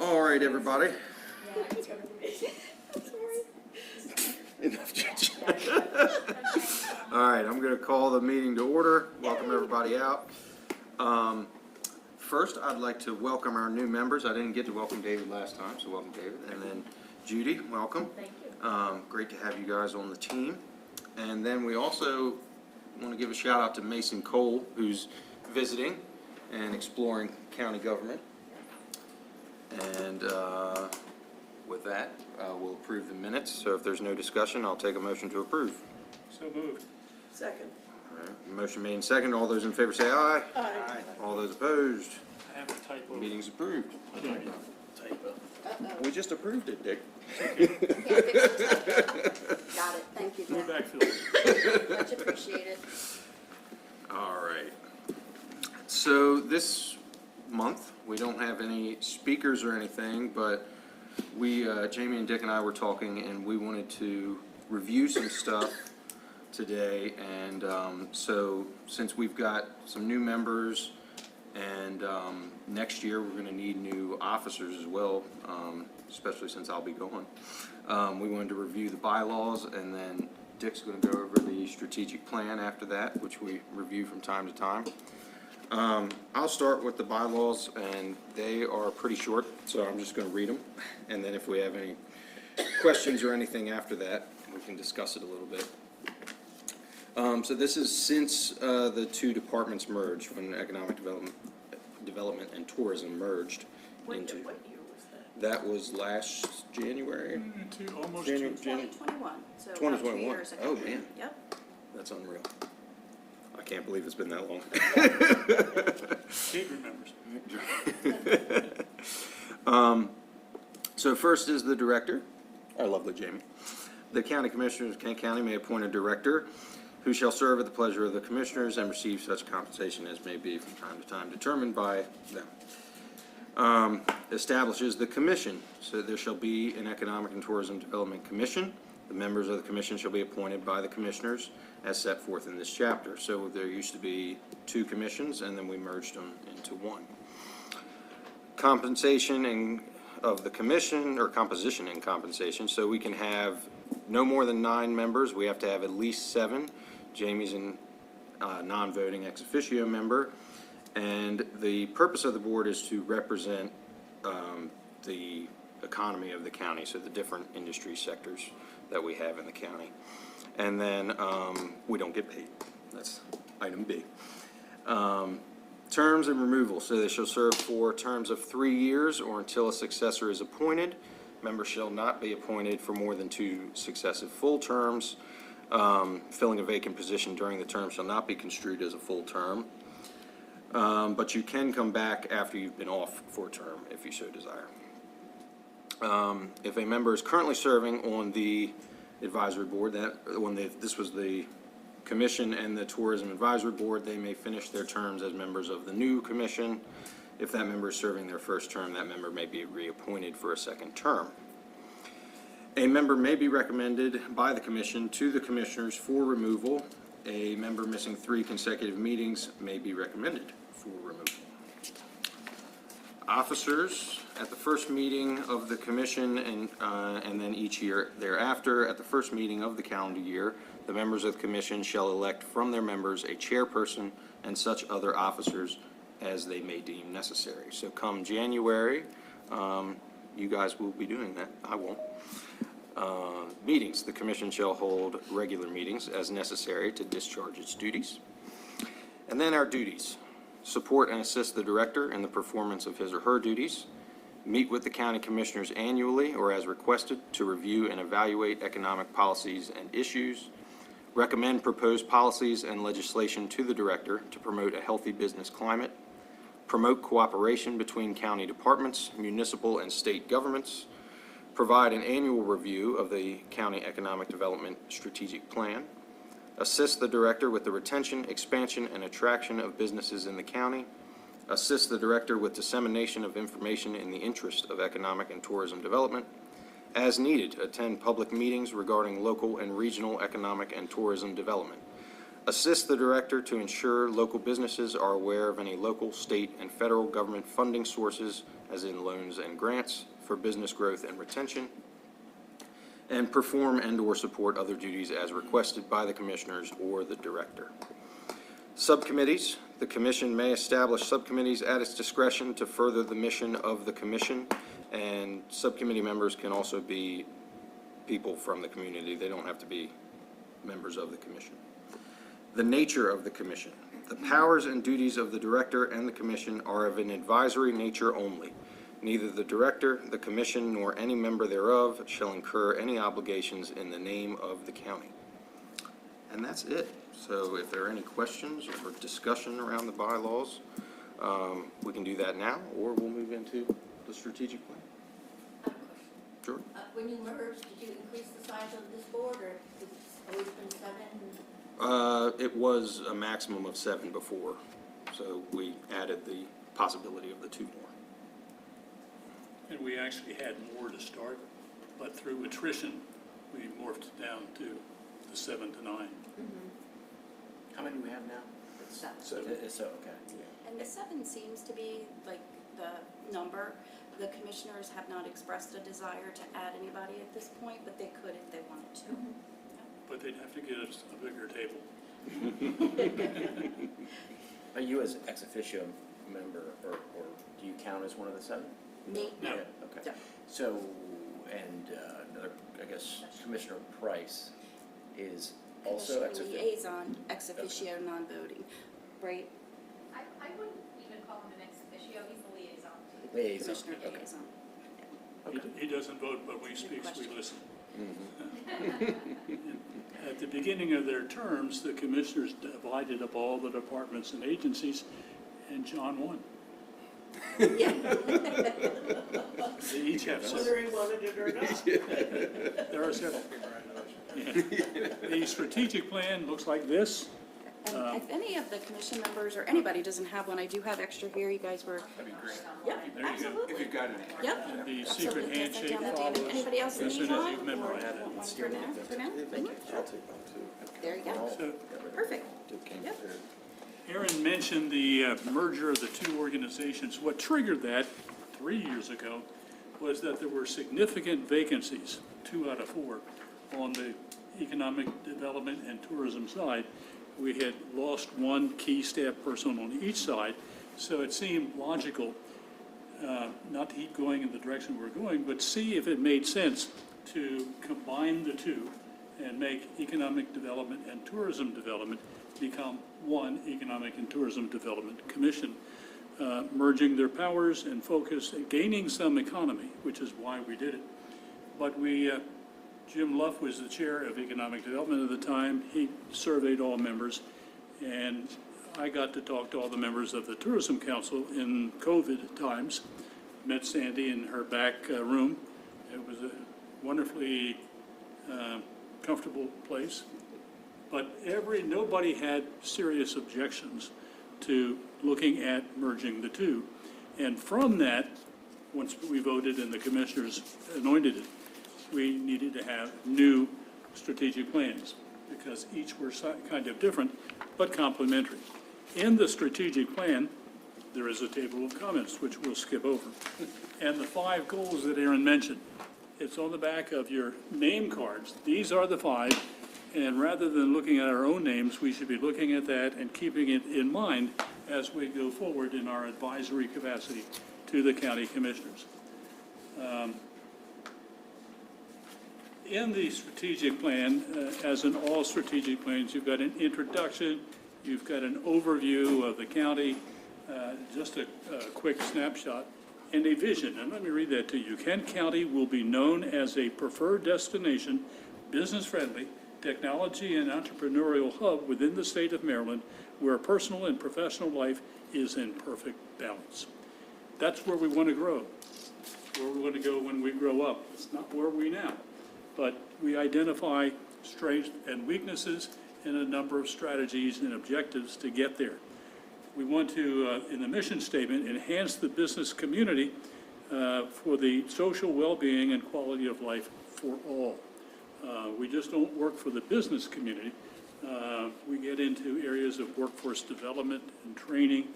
All right, everybody. Enough judging. All right, I'm going to call the meeting to order. Welcome everybody out. First, I'd like to welcome our new members. I didn't get to welcome David last time, so welcome David. And then Judy, welcome. Thank you. Great to have you guys on the team. And then we also want to give a shout out to Mason Cole, who's visiting and exploring county government. And with that, we'll approve the minutes. So if there's no discussion, I'll take a motion to approve. So moved. Second. All right, motion made and second. All those in favor say aye. Aye. All those opposed. I have a typo. Meeting's approved. Typo. We just approved it, Dick. Got it, thank you, No Jack. backfill. Much appreciated. All right. So this month, we don't have any speakers or anything, but we, Jamie and Dick and I were talking, and we wanted to review some stuff today. And so since we've got some new members, and next year we're going to need new officers as well, especially since I'll be going. We wanted to review the bylaws, and then Dick's going to go over the strategic plan after that, which we review from time to time. I'll start with the bylaws, and they are pretty short, so I'm just going to read them. And then if we have any questions or anything after that, we can discuss it a little bit. So this is since the two departments merged, when economic development and tourism merged into. What year was that? That was last January. Almost January. 2021, so about 2 2021. years ago. Oh, man. Yep. That's unreal. I can't believe it's been that long. Kate remembers. So first is the director, our lovely Jamie. The county commissioners of Kent County may appoint a director who shall serve at the pleasure of the commissioners and receive such compensation as may be from time to time determined by them. Establishes the commission. So there shall be an Economic and Tourism Development Commission. The members of the commission shall be appointed by the commissioners as set forth in this chapter. So there used to be two commissions, and then we merged them into one. Compensation of the commission, or composition and compensation. So we can have no more than 9 members. We have to have at least 7. Jamie's a non-voting ex officio member. And the purpose of the board is to represent the economy of the county, so the different industry sectors that we have in the county. And then we don't get paid. That's item B. Terms and removal. So they shall serve for terms of 3 years or until a successor is appointed. Members shall not be appointed for more than 2 successive full terms. Filling a vacant position during the term shall not be construed as a full term. But you can come back after you've been off for a term if you so desire. If a member is currently serving on the advisory board, this was the commission and the tourism advisory board, they may finish their terms as members of the new commission. If that member is serving their first term, that member may be reappointed for a second term. A member may be recommended by the commission to the commissioners for removal. A member missing 3 consecutive meetings may be recommended for removal. Officers, at the first meeting of the commission and then each year thereafter, at the first meeting of the calendar year, the members of the commission shall elect from their members a chairperson and such other officers as they may deem necessary. So come January, you guys will be doing that. I won't. Meetings. The commission shall hold regular meetings as necessary to discharge its duties. And then our duties. Support and assist the director in the performance of his or her duties. Meet with the county commissioners annually or as requested to review and evaluate economic policies and issues. Recommend proposed policies and legislation to the director to promote a healthy business climate. Promote cooperation between county departments, municipal and state governments. Provide an annual review of the county economic development strategic plan. Assist the director with the retention, expansion, and attraction of businesses in the county. Assist the director with dissemination of information in the interest of economic and tourism development. As needed, attend public meetings regarding local and regional economic and tourism development. Assist the director to ensure local businesses are aware of any local, state, and federal government funding sources, as in loans and grants, for business growth and retention. And perform and/or support other duties as requested by the commissioners or the director. Subcommittees. The commission may establish subcommittees at its discretion to further the mission of the commission, and subcommittee members can also be people from the community. They don't have to be members of the commission. The nature of the commission. The powers and duties of the director and the commission are of an advisory nature only. Neither the director, the commission, nor any member thereof shall incur any obligations in the name of the county. And that's it. So if there are any questions or discussion around the bylaws, we can do that now, or we'll move into the strategic plan. I have a question. Sure. When you merged, did you increase the size of this board, or it's always been 7? It was a maximum of 7 before, so we added the possibility of the 2 more. And we actually had more to start, but through attrition, we morphed down to the 7 to 9. How many do we have now? Seven. So, okay. And the 7 seems to be like the number. The commissioners have not expressed a desire to add anybody at this point, but they could if they wanted to. But they'd have to get us a bigger table. Are you as ex officio member, or do you count as one of the 7? Me? No. Yeah, okay. Yeah. So, and another, I guess, Commissioner Price is also ex Commissioner officio. liaison, ex officio, non-voting, right? I wouldn't even call him an ex officio, he's the liaison. Liaison, Commissioner okay. liaison. He doesn't vote, but when he speaks, we question. listen. At the beginning of their terms, the commissioners divided up all the departments and agencies, and John won. Yeah. They each have seven. Whether he wanted it or not. There are several. Yeah. The strategic plan looks like this. And if any of the commission members or anybody doesn't have one, I do have extra here. You guys were. That'd be great. Yep, There you go. absolutely. If you've got any. Yep. And the Absolutely. secret Yes, I handshake found that. follows Anybody else as need soon as one? you've memorized Or it. want one for now? For now? I'll take one too. There you go. So Perfect. Yep. Aaron mentioned the merger of the 2 organizations. What triggered that 3 years ago was that there were significant vacancies, 2 out of 4, on the economic development and tourism side. We had lost 1 key staff person on each side, so it seemed logical not to keep going in the direction we're going, but see if it made sense to combine the 2 and make economic development and tourism development become one economic and tourism development commission, merging their powers and focus, gaining some economy, which is why we did it. But we, Jim Luff was the chair of economic development at the time. He surveyed all members, and I got to talk to all the members of the Tourism Council in COVID times. Met Sandy in her back room. It was a wonderfully comfortable place. But nobody had serious objections to looking at merging the 2. And from that, once we voted and the commissioners anointed it, we needed to have new strategic plans because each were kind of different but complementary. In the strategic plan, there is a table of comments, which we'll skip over. And the 5 goals that Aaron mentioned, it's on the back of your name cards. These are the 5. And rather than looking at our own names, we should be looking at that and keeping it in mind as we go forward in our advisory capacity to the county commissioners. In the strategic plan, as in all strategic plans, you've got an introduction, you've got an overview of the county, just a quick snapshot, and a vision. And let me read that to you. Kent County will be known as a preferred destination, business-friendly, technology and entrepreneurial hub within the state of Maryland, where personal and professional life is in perfect balance. That's where we want to grow, where we want to go when we grow up. It's not where we now, but we identify strengths and weaknesses and a number of strategies and objectives to get there. We want to, in the mission statement, enhance the business community for the social well-being and quality of life for all. We just don't work for the business community, We get into areas of workforce development and training.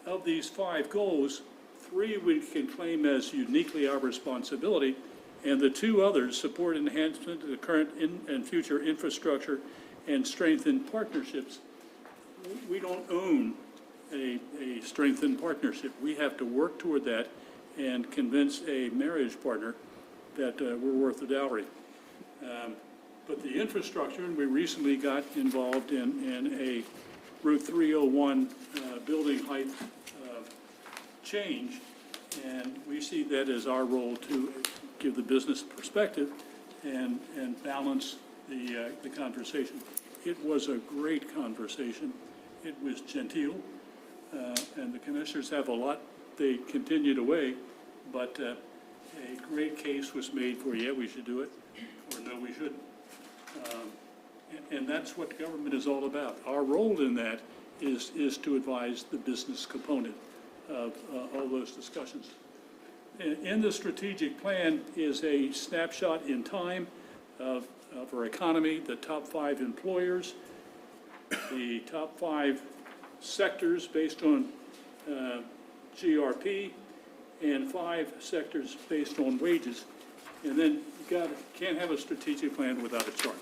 Of these 5 goals, 3 we can claim as uniquely our responsibility, and the 2 others, support enhancement of the current and future infrastructure and strengthen partnerships. We don't own a strengthened partnership. We have to work toward that and convince a marriage partner that we're worth the dowry. But the infrastructure, and we recently got involved in a Route 301 building height change, and we see that as our role to give the business perspective and balance the conversation. It was a great conversation. It was genteel, and the commissioners have a lot they continue to weigh, but a great case was made for, yeah, we should do it, or no, we shouldn't. And that's what government is all about. Our role in that is to advise the business component of all those discussions. In the strategic plan is a snapshot in time of our economy, the top 5 employers, the top 5 sectors based on GRP, and 5 sectors based on wages. And then you can't have a strategic plan without a chart.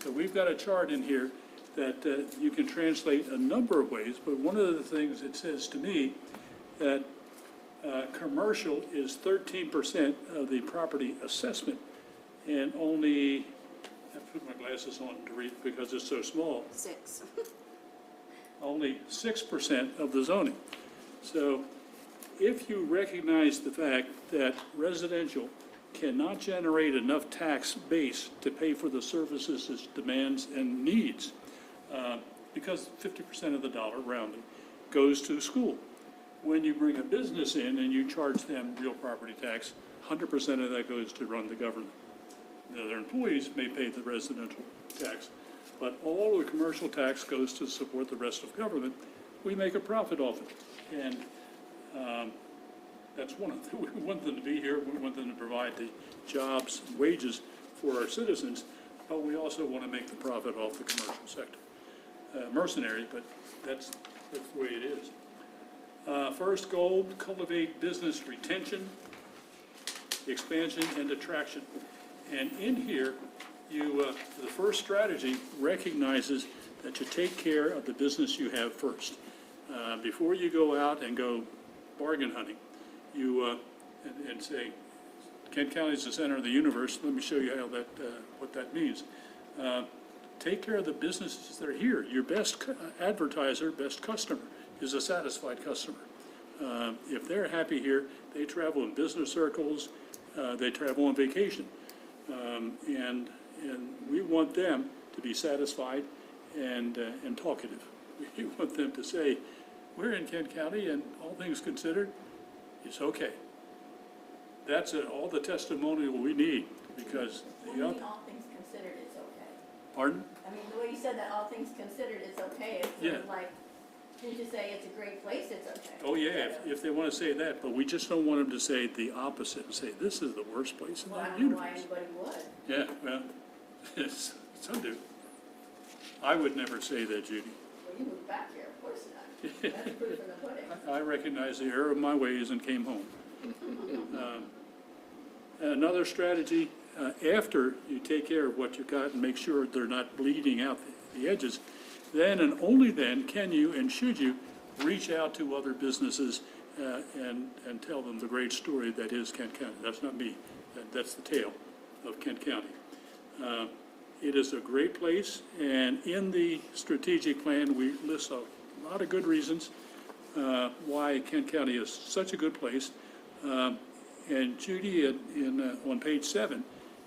So we've got a chart in here that you can translate a number of ways, but one of the things it says to me that commercial is 13% of the property assessment, and only, I put my glasses on to read because it's so small, 6. only 6% of the zoning. So if you recognize the fact that residential cannot generate enough tax base to pay for the services its demands and needs, because 50% of the dollar, rounding, goes to school. When you bring a business in and you charge them real property tax, 100% of that goes to run the government. Now, their employees may pay the residential tax, but all the commercial tax goes to support the rest of government. We make a profit off it. And that's one of the, we want them to be here, we want them to provide the jobs and wages for our citizens, but we also want to make the profit off the commercial sector. Mercenary, but that's the way it is. First goal, cultivate business retention, expansion, and attraction. And in here, the first strategy recognizes that you take care of the business you have first. Before you go out and go bargain hunting, you and say, Kent County is the center of the universe. Let me show you how that what that means. Take care of the businesses that are here. Your best advertiser, best customer, is a satisfied customer. If they're happy here, they travel in business circles, they travel on vacation. And we want them to be satisfied and talkative. We want them to say, we're in Kent County, and all things considered, it's okay. That's all the testimonial we need, because What do you mean all things considered, it's okay? Pardon? I mean, the way you said that, all things considered, it's okay, it's sort of like, didn't you say it's a great place, it's okay? Oh, yeah, if they want to say that, but we just don't want them to say the opposite and say, this is the worst place in Well, I the don't know why universe. anybody would. Yeah, well, some do. I would never say that, Judy. Well, you moved back here, of course not. That's proof in the pudding. I recognize the error of my ways and came home. Another strategy, after you take care of what you've got and make sure they're not bleeding out the edges, then and only then can you and should you reach out to other businesses and tell them the great story that is Kent County. That's not me. That's the tale of Kent County. It is a great place, and in the strategic plan, we list a lot of good reasons why Kent County is such a good place. And Judy, on page 7,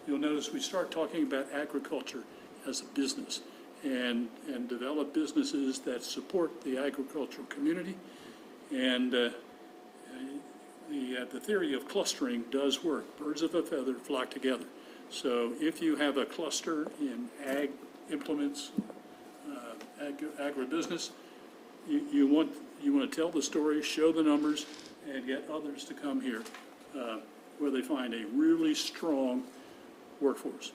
you'll notice we start talking about agriculture as a business and develop businesses that support the agricultural community. And the theory of clustering does work. Birds of a feather flock together. So if you have a cluster in ag implements, agribusiness, you want to tell the story, show the numbers, and get others to come here where they find a really strong workforce.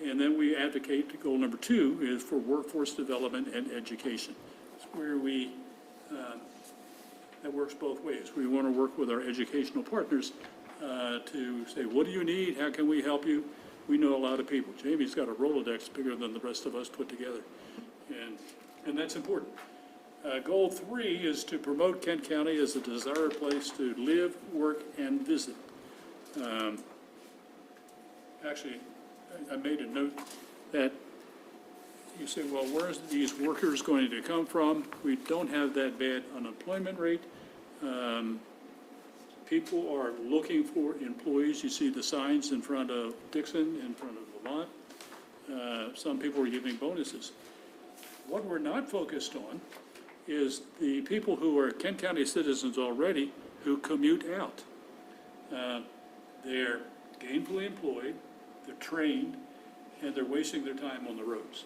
And then we advocate, goal number 2 is for workforce development and education. It's where we, that works both ways. We want to work with our educational partners to say, what do you need? How can we help you? We know a lot of people. Jamie's got a Rolodex bigger than the rest of us put together, and that's important. Goal 3 is to promote Kent County as a desired place to live, work, and visit. Actually, I made a note that you say, well, where's these workers going to come from? We don't have that bad unemployment rate. People are looking for employees. You see the signs in front of Dixon, in front of Lamont. Some people are giving bonuses. What we're not focused on is the people who are Kent County citizens already who commute out. They're gainfully employed, they're trained, and they're wasting their time on the roads.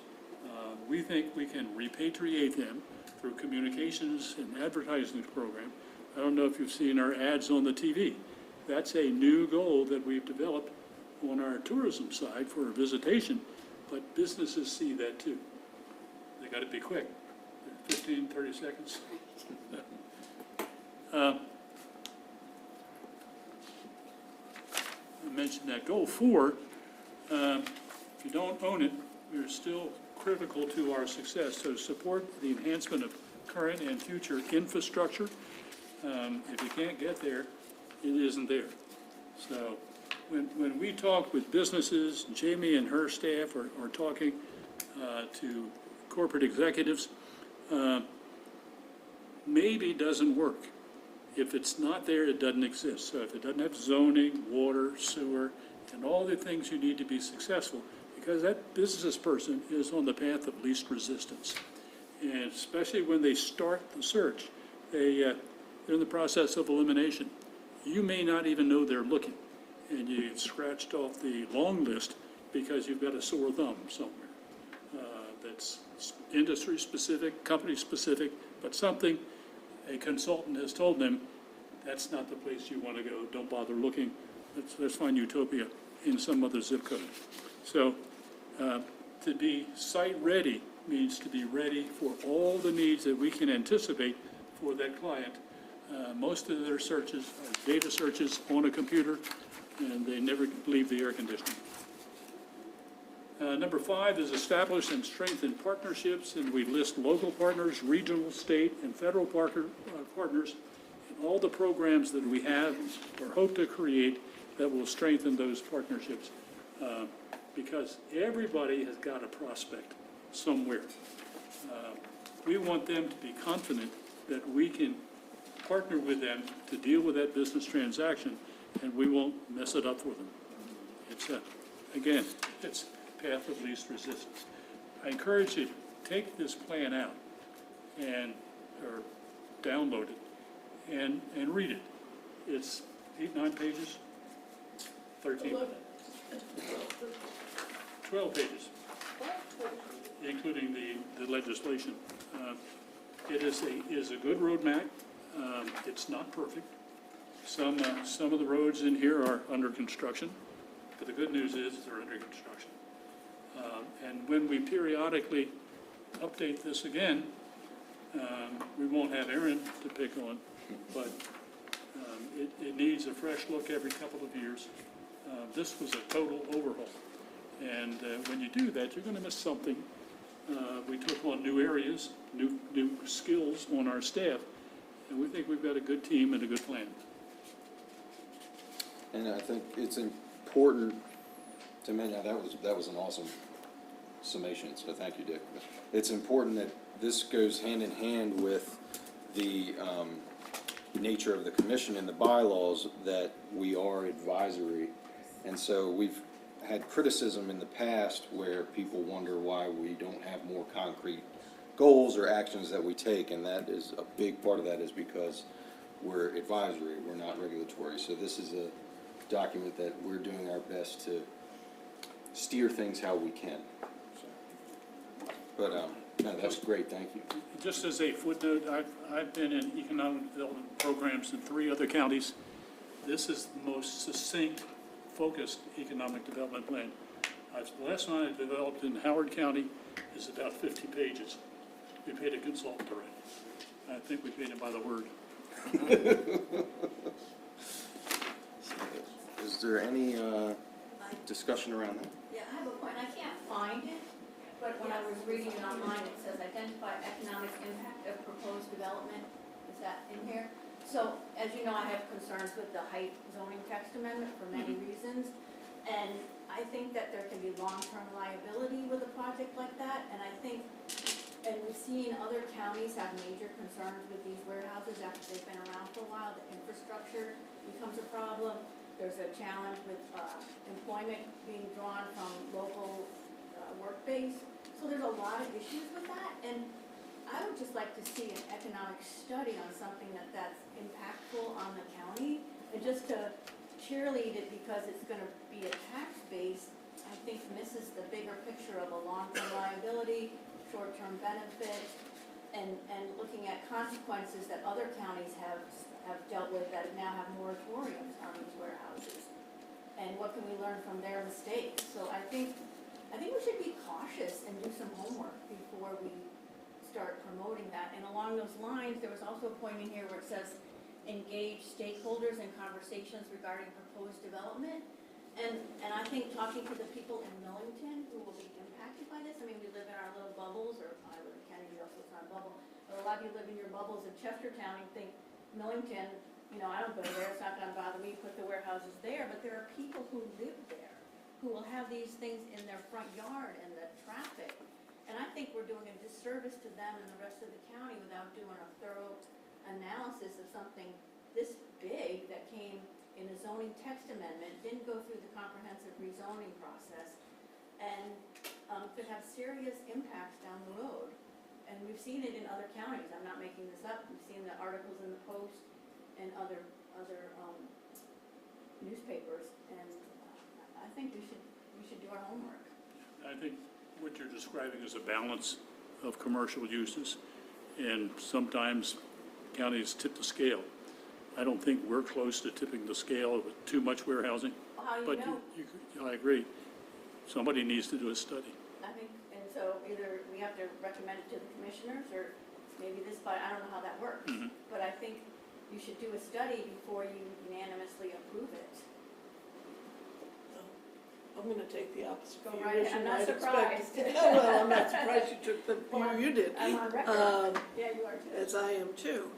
We think we can repatriate them through communications and advertising program. I don't know if you've seen our ads on the TV. That's a new goal that we've developed on our tourism side for visitation, but businesses see that too. They got to be quick, 15, 30 seconds. I mentioned that goal 4. If you don't own it, we're still critical to our success. So support the enhancement of current and future infrastructure. If you can't get there, it isn't there. So when we talk with businesses, Jamie and her staff are talking to corporate executives, maybe doesn't work. If it's not there, it doesn't exist. So if it doesn't have zoning, water, sewer, and all the things you need to be successful, because that business person is on the path of least resistance. And especially when they start the search, they're in the process of elimination. You may not even know they're looking, and you get scratched off the long list because you've got a sore thumb somewhere. That's industry-specific, company-specific, but something a consultant has told them, that's not the place you want to go, don't bother looking, let's find utopia in some other zip code. So to be site-ready means to be ready for all the needs that we can anticipate for that client. Most of their searches are data searches on a computer, and they never leave the air conditioning. Number 5 is establish and strengthen partnerships, and we list local partners, regional, state, and federal partners, and all the programs that we have or hope to create that will strengthen those partnerships. Because everybody has got a prospect somewhere. We want them to be confident that we can partner with them to deal with that business transaction, and we won't mess it up for them. It's, again, it's path of least resistance. I encourage you to take this plan out or download it and read it. It's 8-9 pages, 13, 12 pages, including the legislation. It is a good roadmap. It's not perfect. Some of the roads in here are under construction, but the good news is they're under construction. And when we periodically update this again, we won't have Aaron to pick on, but it needs a fresh look every couple of years. This was a total overhaul. And when you do that, you're going to miss something. We took on new areas, new skills on our staff, and we think we've got a good team and a good plan. And I think it's important to mention, that was an awesome summation, so thank you, Dick. It's important that this goes hand in hand with the nature of the commission and the bylaws, that we are advisory. And so we've had criticism in the past where people wonder why we don't have more concrete goals or actions that we take, and that is a big part of that is because we're advisory, we're not regulatory. So this is a document that we're doing our best to steer things how we can. So, but no, that's great, thank you. Just as a footnote, I've been in economic development programs in 3 other counties. This is the most succinct, focused economic development plan The last one I developed in Howard County is about 50 pages. We paid a consultant already. I think we paid him by the word. Is there any discussion around that? Yeah, I have a point. I can't find it, but when I was reading it online, it says identify economic impact of proposed development. Is that in here? So, as you know, I have concerns with the height zoning text amendment for many reasons. And I think that there can be long-term liability with a project like that. And I think, and we've seen other counties have major concerns with these warehouses after they've been around for a while. The infrastructure becomes a problem. There's a challenge with employment being drawn from local work base. So there's a lot of issues with that. And I would just like to see an economic study on something that's impactful on the county. And just to cheerlead it because it's going to be a tax base, I think misses the bigger picture of a long-term liability, short-term benefit, and looking at consequences that other counties have dealt with that now have moratoriums on these warehouses. And what can we learn from their mistakes? So I think we should be cautious and do some homework before we start promoting that. And along those lines, there was also a point in here where it says engage stakeholders in conversations regarding proposed development. And I think talking to the people in Millington who will be impacted by this, I mean, we live in our little bubbles, or I live in Kennedy, so it's not a bubble, but a lot of you live in your bubbles in Chestertown and think Millington, you know, I don't go there, it's not gonna bother me, put the warehouses there, but there are people who live there who will have these things in their front yard and the traffic. And I think we're doing a disservice to them and the rest of the county without doing a thorough analysis of something this big that came in a zoning text amendment, didn't go through the comprehensive rezoning process, and could have serious impacts down the road. And we've seen it in other counties. I'm not making this up. We've seen the articles in the Post and other newspapers, and I think we should do our homework. I think what you're describing is a balance of commercial uses, and sometimes counties tip the scale. I don't think we're close to tipping the scale with too much warehousing. Well, how do you But know? I agree. Somebody needs to do a study. I think, and so either we have to recommend it to the commissioners, or maybe this, but I don't know how that works. But I think you should do a study before you unanimously approve it. I'm gonna take the opposite Go view. right as ahead. you I'm not might expect. surprised. Well, I'm not surprised you took the view you did. I'm on record. Yeah, you are too. As I am too.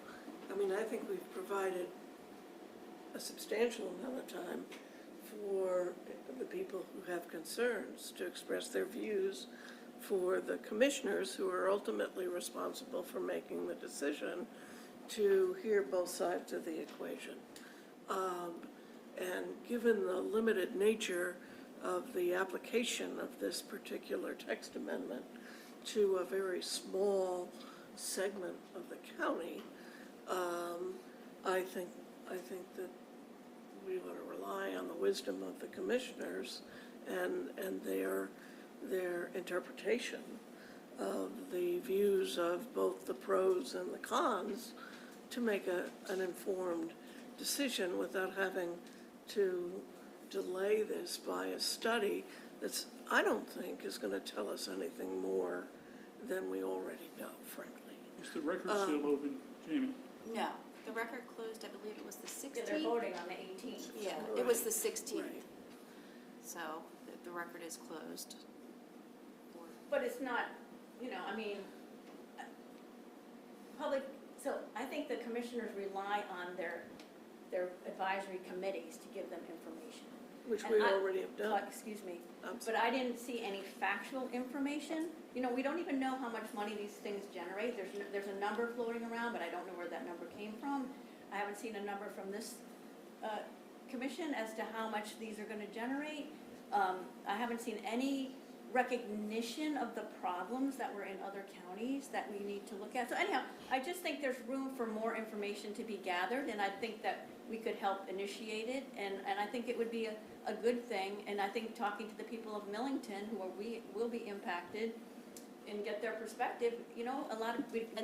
I mean, I think we've provided a substantial amount of time for the people who have concerns to express their views, for the commissioners who are ultimately responsible for making the decision to hear both sides of the equation. And given the limited nature of the application of this particular text amendment to a very small segment of the county, I think that we ought to rely on the wisdom of the commissioners and their interpretation of the views of both the pros and the cons to make an informed decision without having to delay this by a study that's, I don't think, is going to tell us anything more than we already know, frankly. Is the record still open, Jamie? No, the record closed, I believe it was the Yeah, they're 16th. voting on the 18th. Yeah, it was the Right. 16th, Right. so the record is closed. But it's not, I mean, public, so I think the commissioners rely on their advisory committees to give them information. Which And we I- already have done. Excuse me, I'm but I didn't see any factual information. We don't even know how much money these things generate. There's a number floating around, but I don't know where that number came from. I haven't seen a number from this commission as to how much these are gonna generate. I haven't seen any recognition of the problems that were in other counties that we need to look at. So anyhow, I just think there's room for more information to be gathered, and I think that we could help initiate it, and I think it would be a good thing. And I think talking to the people of Millington, who will be impacted, and get their perspective, we've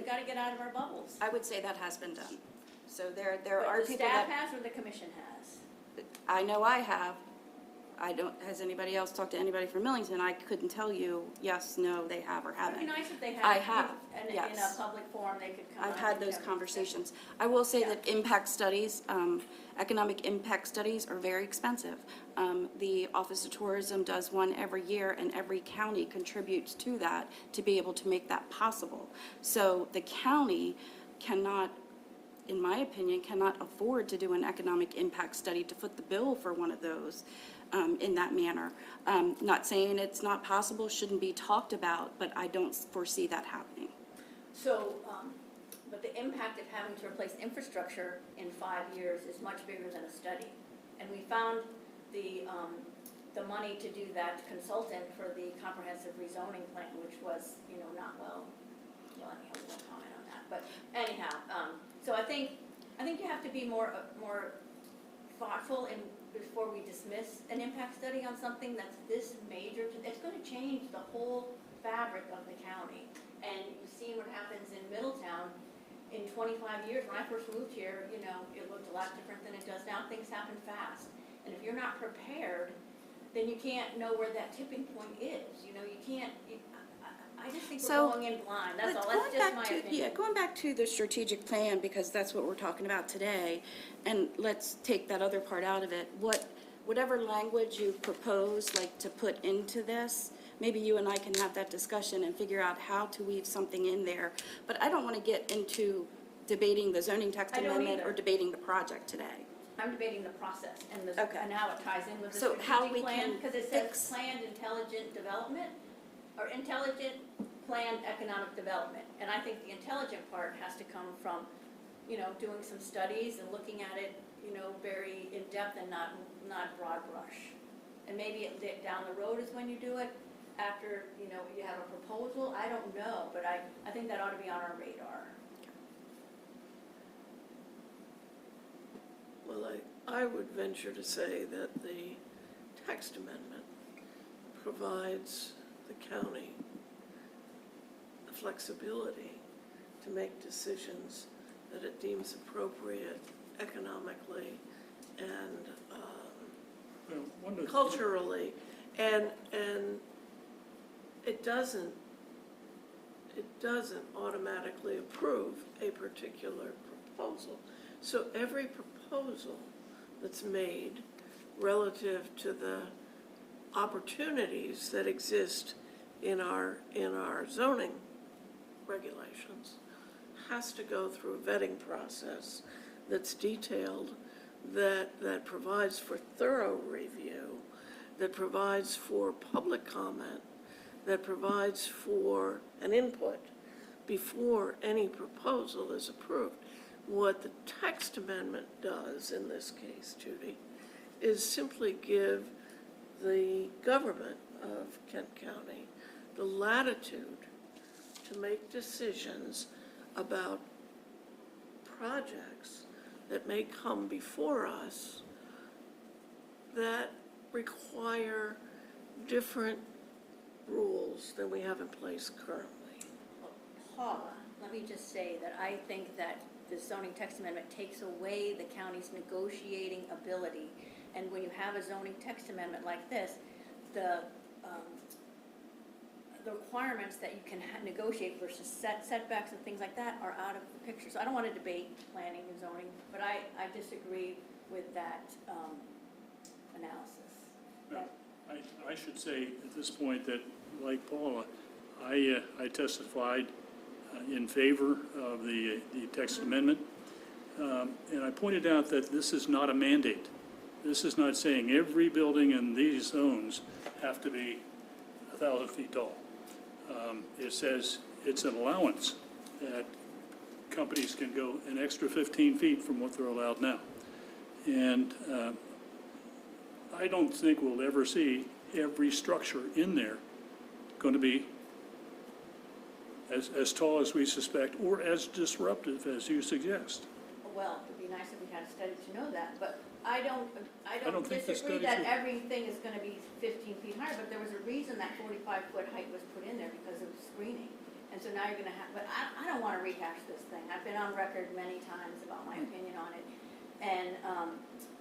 got to get out of our bubbles. I would say that has been done. So there But are the people staff that, has or the commission has? I know I have. has anybody else talked to anybody from Millington? I couldn't tell you, yes, no, they have or It'd haven't. be nice if they had. I have, In a yes. public forum, they could come I've up had and those have conversations. I will say Yeah. that impact studies, economic impact studies are very expensive. The Office of Tourism does one every year, and every county contributes to that to be able to make that possible. So the county cannot, in my opinion, cannot afford to do an economic impact study to foot the bill for one of those in that manner. Not saying it's not possible, shouldn't be talked about, but I don't foresee that happening. So, but the impact of having to replace infrastructure in 5 years is much bigger than a study. And we found the money to do that consultant for the comprehensive rezoning plan, which was, not well, anyhow, we won't comment on that. But anyhow, so I think you have to be more thoughtful before we dismiss an impact study on something that's this major. It's going to change the whole fabric of the county. And you've seen what happens in Middletown. In 25 years, when I first moved here, it looked a lot different than it does now. Things happen fast. And if you're not prepared, then you can't know where that tipping point is. You can't, I just think So, we're going in blind. That's all. Going That's just my back to, opinion. going back to the strategic plan, because that's what we're talking about today, and let's take that other part out of it. Whatever language you propose, like to put into this, maybe you and I can have that discussion and figure out how to weave something in there. But I don't want to get into debating the zoning text I don't amendment or either. debating the project today. I'm debating the process and Okay. and how it ties in with the So how we strategic plan, can because it fix- says planned intelligent development, or intelligent planned economic development. And I think the intelligent part has to come from, doing some studies and looking at it, very in-depth and not broad brush. And maybe down the road is when you do it, after, you have a proposal, I don't know, but I think that ought to be on our radar. Well, I would venture to say that the text amendment provides the county the flexibility to make decisions that it deems appropriate economically and Well, one of the- culturally, and it doesn't automatically approve a particular proposal. So every proposal that's made relative to the opportunities that exist in our zoning regulations has to go through a vetting process that's detailed, that provides for thorough review, that provides for public comment, that provides for an input before any proposal is approved. What the text amendment does in this case, Judy, is simply give the government of Kent County the latitude to make decisions about projects that may come before us that require different rules than we have in place currently. Paula, let me just say that I think that the zoning text amendment takes away the county's negotiating ability. And when you have a zoning text amendment like this, the requirements that you can negotiate versus setbacks and things like that are out of the picture. So I don't want to debate planning and zoning, but I disagree with that analysis. No, I should say at this point that, like Paula, I testified in favor of the text amendment. And I pointed out that this is not a mandate. This is not saying every building in these zones have to be 1,000 feet tall. It says it's an allowance that companies can go an extra 15 feet from what they're allowed now. And I don't think we'll ever see every structure in there going to be as tall as we suspect or as disruptive as you suggest. Well, it'd be nice if we had a study to know that, but I don't don't think the disagree study that should- everything is gonna be 15 feet higher, but there was a reason that 45-foot height was put in there because of screening. And so now you're gonna have, but I don't wanna rehash this thing. I've been on record many times about my opinion on it.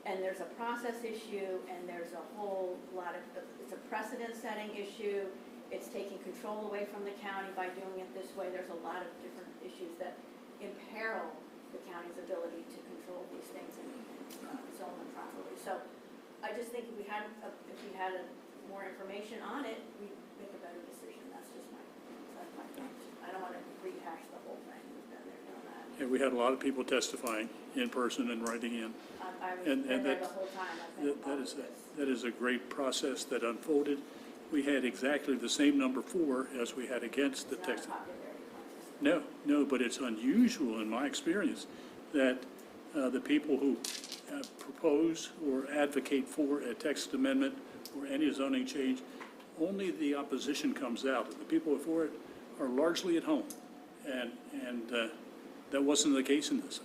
And there's a process issue, and there's a whole lot of, it's a precedent-setting issue. It's taking control away from the county by doing it this way. There's a lot of different issues that imperil the county's ability to control these things and zone them properly. So I just think if we had more information on it, we'd make a better decision. That's my point. I don't want to rehash the whole thing. We've been there, done that. And we had a lot of people testifying in person and writing in. I was And there that- the whole time. I've been involved with this. That is a great process that unfolded. We had exactly the same number 4 as we had against the It's not a text. popularity contest. No, but it's unusual in my experience that the people who propose or advocate for a text amendment or any zoning change, only the opposition comes out. The people who are for it are largely at home. And that wasn't the case in this.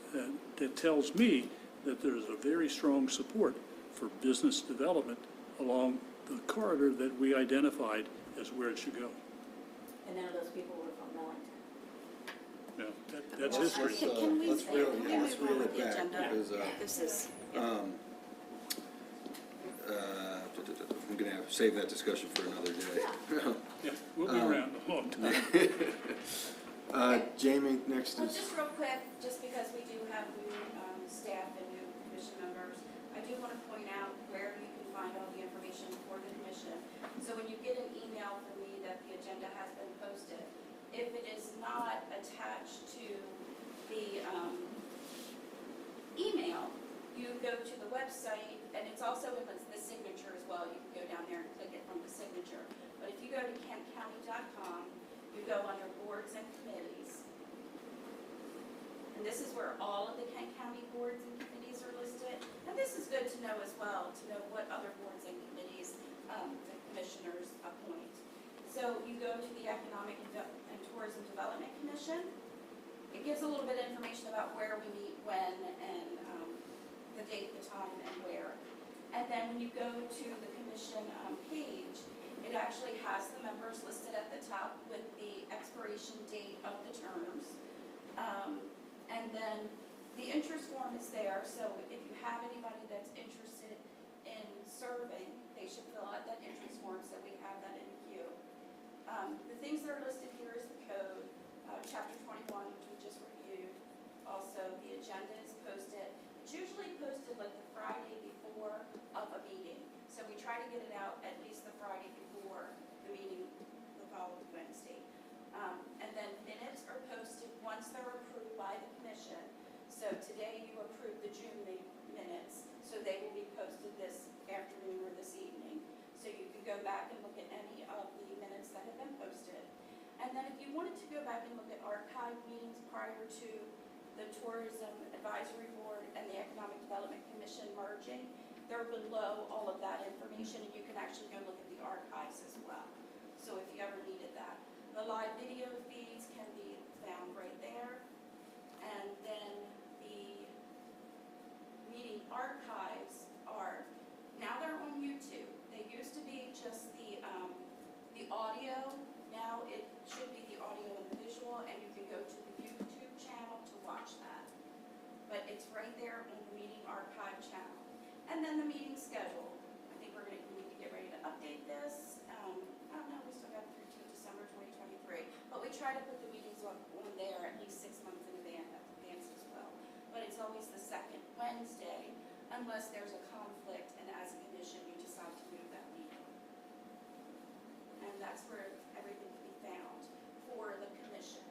That tells me that there's a very strong support for business development along the corridor that we identified as where it should go. And none of those people were from Millington. Yeah, that's history. Can we Let's reel it the back, agenda? because, This is, I'm gonna have to save that discussion for another day. Yeah, we'll be around a long time. Jamie, next well, is, just real quick, just because we do have new staff and new commission members, I do want to point out where you can find all the information for the commission. So when you get an email from me that the agenda has been posted, if it is not attached to the email, you go to the website, and it's also in the signature as well. You can go down there and click it from the signature. But if you go to kentcounty.com, you go under boards and committees. And this is where all of the Kent County boards and committees are listed. And this is good to know as well, to know what other boards and committees the commissioners appoint. So you go to the Economic and Tourism Development Commission. It gives a little bit of information about where we meet, when, and the date, the time, and where. And then when you go to the commission page, it actually has the members listed at the top with the expiration date of the terms. And then the interest form is there, so if you have anybody that's interested in serving, they should fill out that interest form so we have that in queue. The things that are listed here is the code, chapter 21, which we just reviewed. Also, the agenda is posted. It's usually posted like the Friday before of a meeting. So we try to get it out at least the Friday before the meeting the following Wednesday. And then minutes are posted once they're approved by the commission. So today you approved the June minutes, so they will be posted this afternoon or this evening. So you can go back and look at any of the minutes that have been posted. And then if you wanted to go back and look at archive meetings prior to the Tourism Advisory Board and the Economic Development Commission merging, they're below all of that information, and you can actually go look at the archives as well. So if you ever needed that. The live video feeds can be found right there. And then the meeting archives are, now they're on YouTube. They used to be just the audio. Now it should be the audio and the visual, and you can go to the YouTube channel to watch that. But it's right there on the meeting archive channel. And then the meeting schedule. I think we're going to need to get ready to update this. I don't know, we still got through to December 2023. But we try to put the meetings on there at least 6 months in advance as well. But it's always the second Wednesday, unless there's a conflict and as a condition you decide to move that meeting. And that's where everything can be found for the commission.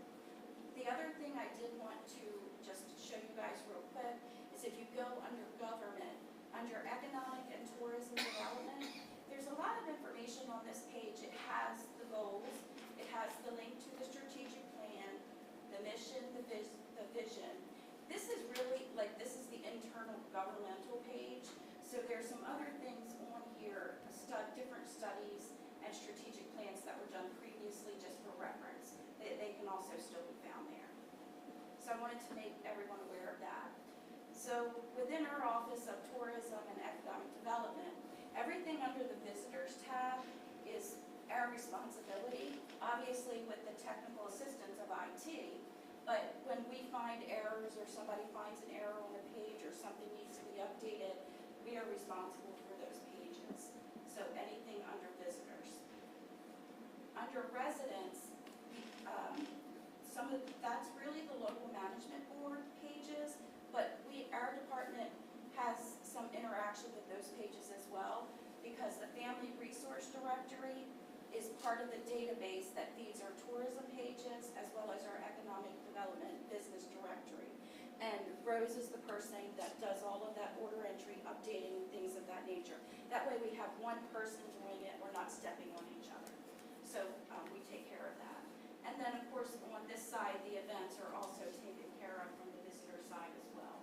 The other thing I did want to just show you guys real quick is if you go under government, under economic and tourism development, there's a lot of information on this page. It has the goals, it has the link to the strategic plan, the mission, the vision. This is really, like, this is the internal governmental page. So there's some other things on here, different studies and strategic plans that were done previously just for reference. They can also still be found there. So I wanted to make everyone aware of that. So within our Office of Tourism and Economic Development, everything under the Visitors tab is our responsibility, obviously with the technical assistance of IT. But when we find errors or somebody finds an error on a page or something needs to be updated, we are responsible for those pages. So anything under visitors. Under residents, that's really the local management board pages, but our department has some interaction with those pages as well, because the family resource directory is part of the database that feeds our tourism pages as well as our economic development business directory. And Rose is the person that does all of that order entry, updating, things of that nature. That way we have one person doing it, we're not stepping on each other. So we take care of that. And then, of course, on this side, the events are also taken care of from the visitor side as well.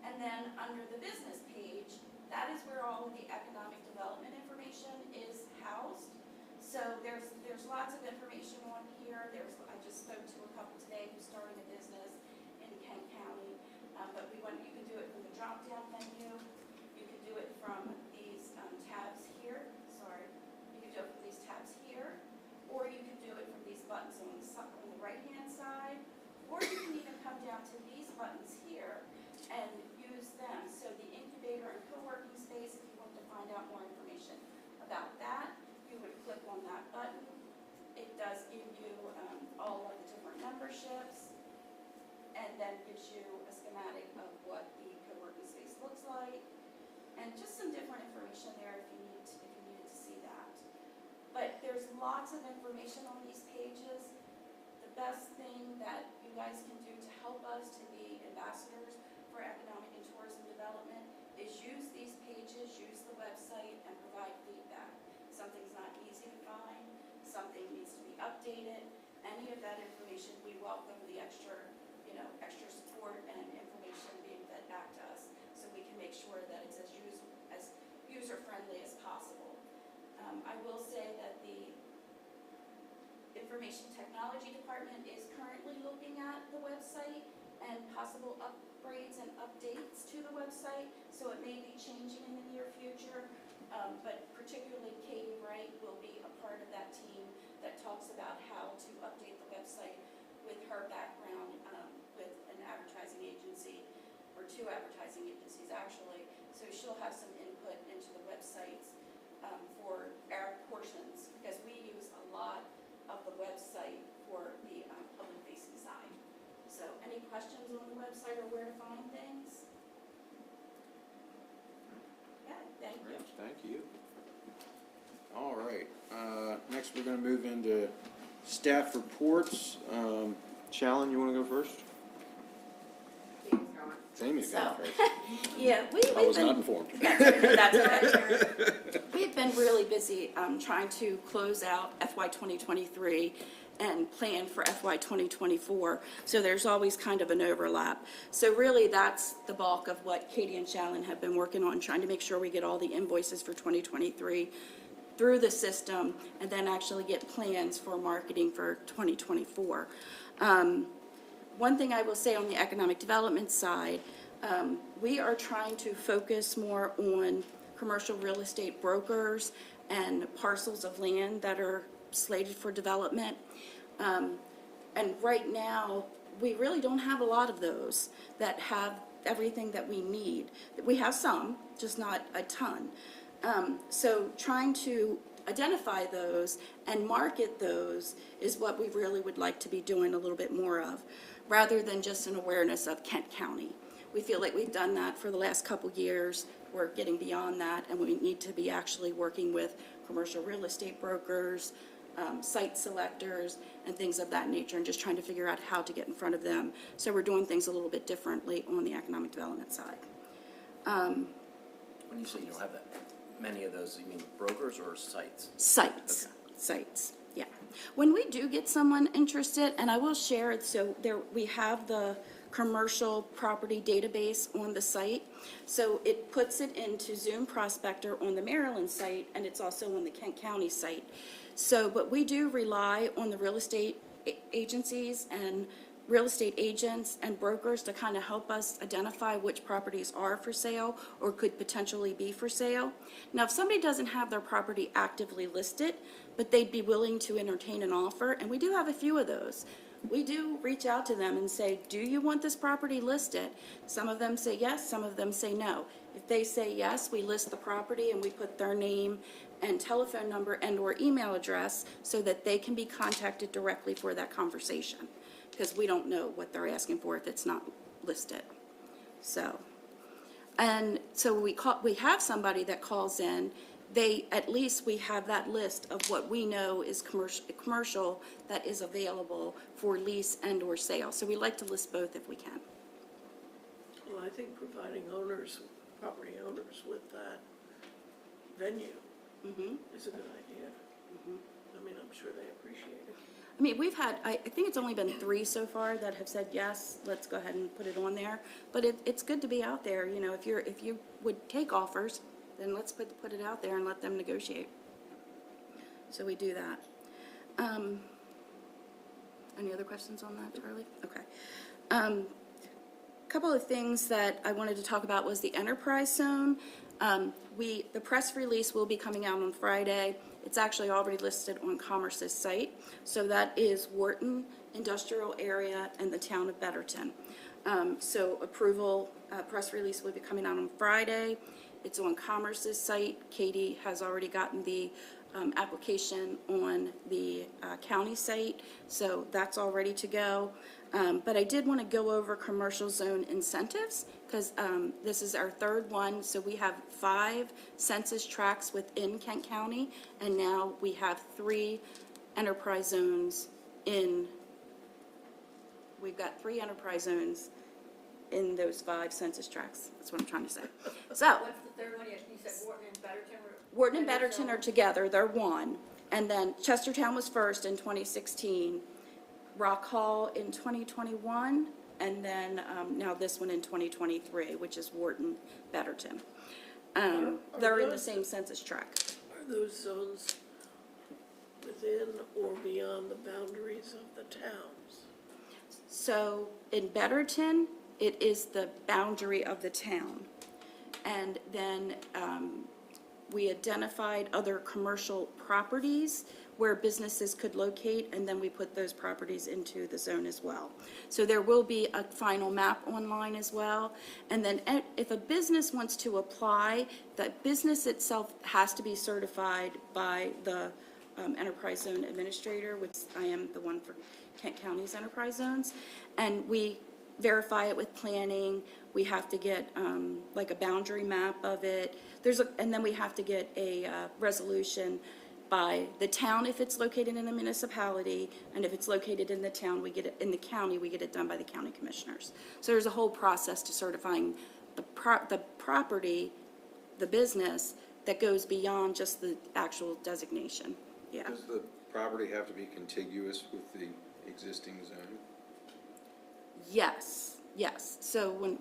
And then under the business page, that is where all of the economic development information is housed. So there's lots of information on here. I just spoke to a couple today who's starting a business in Kent County. But you can do it from the drop-down menu. You can do it from these tabs here. Sorry. You can do it from these tabs here. Or you can do it from these buttons on the right-hand side. Or you can even come down to these buttons here and use them. So the incubator and co-working space, if you want to find out more information about that, you would click on that button. It does give you all of the different memberships, and then gives you a schematic of what the co-working space looks like, and just some different information there if you needed to see that. But there's lots of information on these pages. The best thing that you guys can do to help us to be ambassadors for economic and tourism development is use these pages, use the website, and provide feedback. Something's not easy to find, something needs to be updated. Any of that information, we welcome the extra support and information being fed back to us, so we can make sure that it's as user-friendly as possible. I will say that the Information Technology Department is currently looking at the website and possible upgrades and updates to the website, so it may be changing in the near future, but particularly Katie Wright will be a part of that team that talks about how to update the website with her background with an advertising agency, or two advertising agencies actually, so she'll have some input into the websites for our portions, because we use a lot of the website for the public-facing side. So any questions on the website or where to find things? Yeah, thank you. Yes, thank you. All right, next we're gonna move into staff reports. Shalyn, you wanna go first? Jamie's going So, first. Yeah, I was not informed. That's right. We've been really busy trying to close out FY 2023 and plan for FY 2024. So there's always kind of an overlap. So really, that's the bulk of what Katie and Shalyn have been working on, trying to make sure we get all the invoices for 2023 through the system, and then actually get plans for marketing for 2024. One thing I will say on the economic development side, we are trying to focus more on commercial real estate brokers and parcels of land that are slated for development. And right now, we really don't have a lot of those that have everything that we need. We have some, just not a ton. So trying to identify those and market those is what we really would like to be doing a little bit more of, rather than just an awareness of Kent County. We feel like we've done that for the last couple years. We're getting beyond that, and we need to be actually working with commercial real estate brokers, site selectors, and things of that nature, and just trying to figure out how to get in front of them. So we're doing things a little bit differently on the economic development side. When you say you don't have that many of those, you mean brokers or sites? Sites, Okay. sites, yeah. When we do get someone interested, and I will share it, so there, we have the commercial property database on the site. So it puts it into Zoom Prospector on the Maryland site, and it's also on the Kent County site. So, but we do rely on the real estate agencies and real estate agents and brokers to kind of help us identify which properties are for sale or could potentially be for sale. Now, if somebody doesn't have their property actively listed, but they'd be willing to entertain an offer, and we do have a few of those, we do reach out to them and say, do you want this property listed? Some of them say yes, some of them say no. If they say yes, we list the property and we put their name and telephone number and or email address so that they can be contacted directly for that conversation. Because we don't know what they're asking for if it's not listed. So, and so we have somebody that calls in. At least we have that list of what we know is commercial that is available for lease and or sale. So we like to list both if we can. Well, I think providing property owners with that venue is a good idea. I mean, I'm sure they appreciate it. I mean, we've had, I think it's only been 3 so far that have said, yes, let's go ahead and put it on there. But it's good to be out there, you know, if you would take offers, then let's put it out there and let them negotiate. So we do that. Any other questions on that, Charlie? Okay. Couple of things that I wanted to talk about was the enterprise zone. The press release will be coming out on Friday. It's actually already listed on Commerce's site. So that is Wharton Industrial Area and the town of Betterton. So approval, press release will be coming out on Friday. It's on Commerce's site. Katie has already gotten the application on the county site, so that's all ready to go. But I did want to go over commercial zone incentives because this is our 3rd one. So we have 5 census tracts within Kent County, and now we have 3 enterprise zones we've got 3 enterprise zones in those 5 census tracts. That's what I'm trying to say. So What's the third one? You said Wharton and Betterton were? Wharton and Betterton are together, they're one. And then Chestertown was first in 2016, Rock Hall in 2021, and then now this one in 2023, which is Wharton, Betterton. They're in the same census tract. Are those zones within or beyond the boundaries of the towns? So in Betterton, it is the boundary of the town. And then we identified other commercial properties where businesses could locate, and then we put those properties into the zone as well. So there will be a final map online as well. And then if a business wants to apply, the business itself has to be certified by the enterprise zone administrator, which I am the one for Kent County's enterprise zones. And we verify it with planning. We have to get like a boundary map of it. And then we have to get a resolution by the town if it's located in a municipality, and if it's located in the town, we get it in the county, we get it done by the county commissioners. So there's a whole process to certifying the property, the business, that goes beyond just the actual designation. Yeah. Does the property have to be contiguous with the existing zone? Yes. So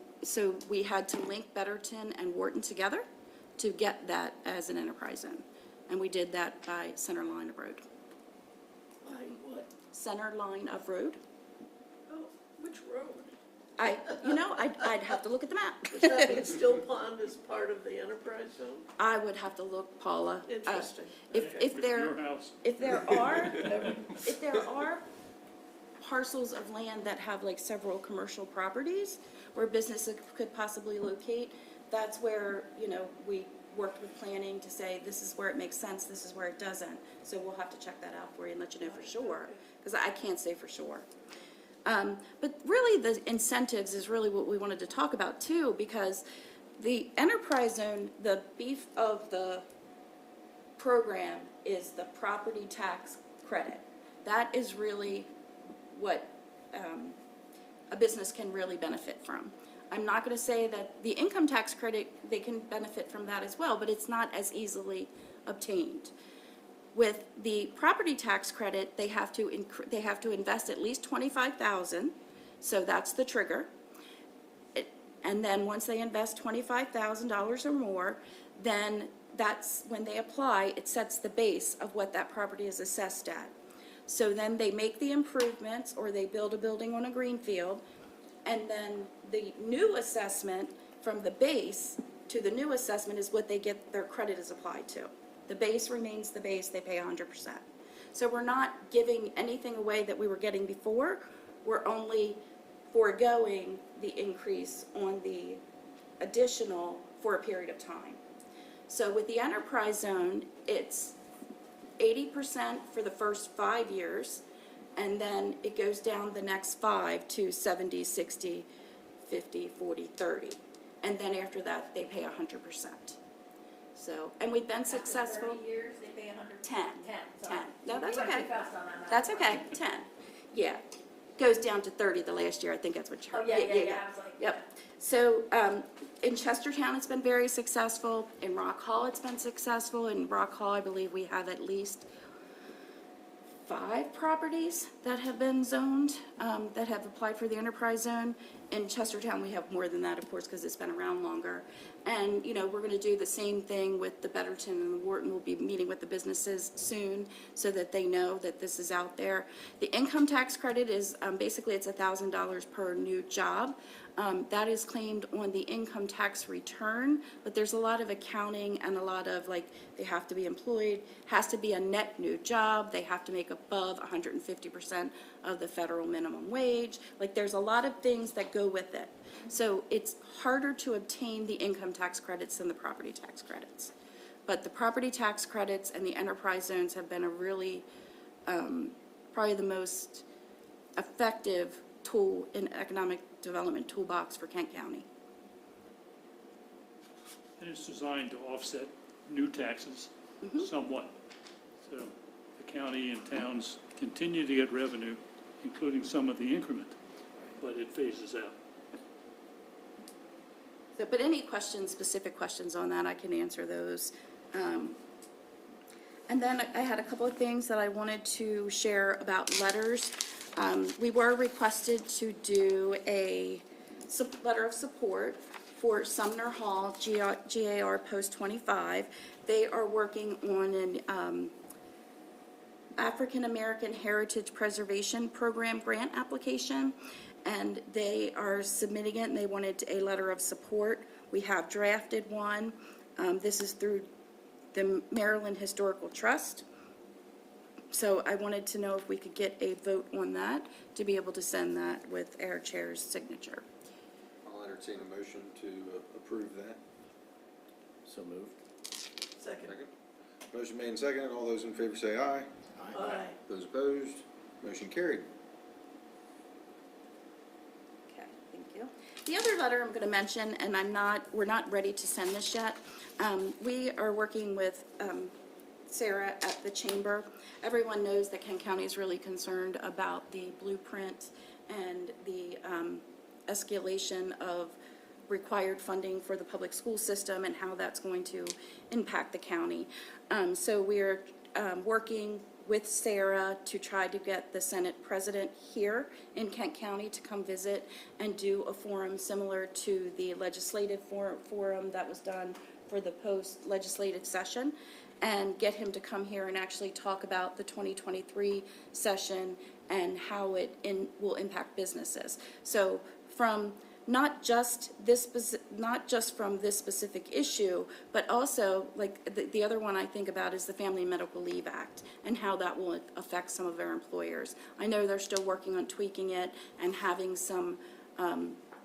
we had to link Betterton and Wharton together to get that as an enterprise zone. And we did that by center line of road. By what? Center line of road. Oh, which road? I'd have to look at the map. Does that mean Still Pond is part of the enterprise zone? I would have to look, Paula. Interesting. If It's your house. there are parcels of land that have like several commercial properties where businesses could possibly locate, that's where, we worked with planning to say, this is where it makes sense, this is where it doesn't. So we'll have to check that out for you and let you know for sure, because I can't say for sure. But really the incentives is really what we wanted to talk about too, because the enterprise zone, the beef of the program is the property tax credit. That is really what a business can really benefit from. I'm not going to say that the income tax credit, they can benefit from that as well, but it's not as easily obtained. With the property tax credit, they have to invest at least $25,000, so that's the trigger. And then once they invest $25,000 or more, then that's when they apply, it sets the base of what that property is assessed at. So then they make the improvements, or they build a building on a green field, and then the new assessment from the base to the new assessment is what they get, their credit is applied to. The base remains the base, they pay 100%. So we're not giving anything away that we were getting before. We're only foregoing the increase on the additional for a period of time. So with the enterprise zone, it's 80% for the first 5 years, and then it goes down the next 5 to 70, 60, 50, 40, 30. And then after that, they pay 100%. So, and we've been successful. After 30 years, they pay 100. 10. 10, 10. No, that's We went okay. too fast on that. That's okay, 10. Yeah. Goes down to 30 the last year, I think that's what you heard. Oh, yeah. I was like. Yep. So in Chestertown, it's been very successful. In Rock Hall, it's been successful. In Rock Hall, I believe we have at least 5 properties that have been zoned, that have applied for the enterprise zone. In Chestertown, we have more than that, of course, because it's been around longer. And, you know, we're going to do the same thing with the Betterton and the Wharton. We'll be meeting with the businesses soon so that they know that this is out there. The income tax credit is, basically, it's $1,000 per new job. That is claimed on the income tax return, but there's a lot of accounting and a lot of, like, they have to be employed, has to be a net new job, they have to make above 150% of the federal minimum wage. Like, there's a lot of things that go with it. So it's harder to obtain the income tax credits than the property tax credits. But the property tax credits and the enterprise zones have been a really, probably the most effective tool in economic development toolbox for Kent County. And it's designed to offset new taxes somewhat. So the county and towns continue to get revenue, including some of the increment, but it phases out. So, but any questions, specific questions on that, I can answer those. And then I had a couple of things that I wanted to share about letters. We were requested to do a letter of support for Sumner Hall, GAR Post 25. They are working on an African American Heritage Preservation Program grant application, and they are submitting it, and they wanted a letter of support. We have drafted one. This is through the Maryland Historical Trust. So I wanted to know if we could get a vote on that to be able to send that with our chair's signature. I'll entertain a motion to approve that. So moved. Second. Second. Motion made and seconded. All those in favor say aye. Aye. Those opposed, motion carried. Okay, thank you. The other letter I'm going to mention, and we're not ready to send this yet. We are working with Sarah at the chamber. Everyone knows that Kent County is really concerned about the blueprint and the escalation of required funding for the public school system and how that's going to impact the county. So we're working with Sarah to try to get the Senate president here in Kent County to come visit and do a forum similar to the legislative forum that was done for the post-legislative session, and get him to come here and actually talk about the 2023 session and how it will impact businesses. So from not just from this specific issue, but also, like, the other one I think about is the Family and Medical Leave Act and how that will affect some of our employers. I know they're still working on tweaking it and having some,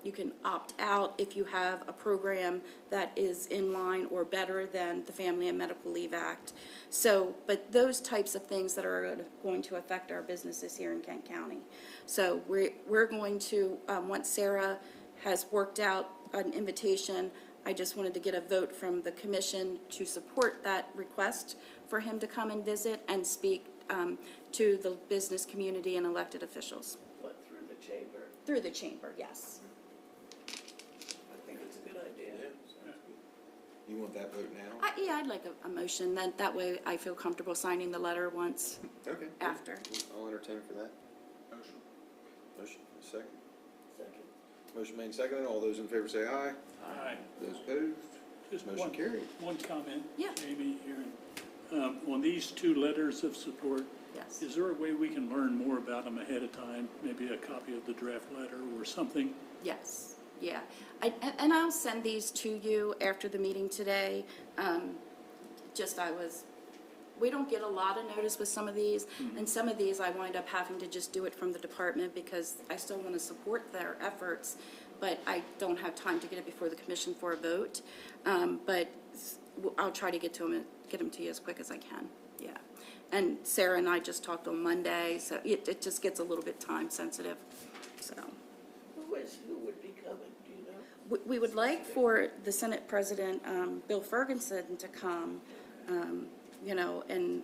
you can opt out if you have a program that is in line or better than the Family and Medical Leave Act. So, but those types of things that are going to affect our businesses here in Kent County. So we're going to, once Sarah has worked out an invitation, I just wanted to get a vote from the commission to support that request for him to come and visit and speak to the business community and elected officials. What, through the chamber? Through the chamber, yes. I think it's a good idea. You want that vote now? Yeah, I'd like a motion, that way I feel comfortable signing the letter once Okay. after. I'll entertain for that. Motion. Motion, second. Second. Motion made and seconded. All those in favor say aye. Aye. Those opposed, Just motion carried. one comment, Yeah. Jamie, here. On these 2 letters of support, Yes. is there a way we can learn more about them ahead of time? Maybe a copy of the draft letter or something? Yes, yeah. And I'll send these to you after the meeting today. I was we don't get a lot of notice with some of these, and some of these I wind up having to just do it from the department because I still want to support their efforts, but I don't have time to get it before the commission for a vote. But I'll try to get them to you as quick as I can, yeah. And Sarah and I just talked on Monday, so it just gets a little bit time sensitive, so. Who would be coming, do you know? We would like for the Senate President, Bill Ferguson, to come, you know, and,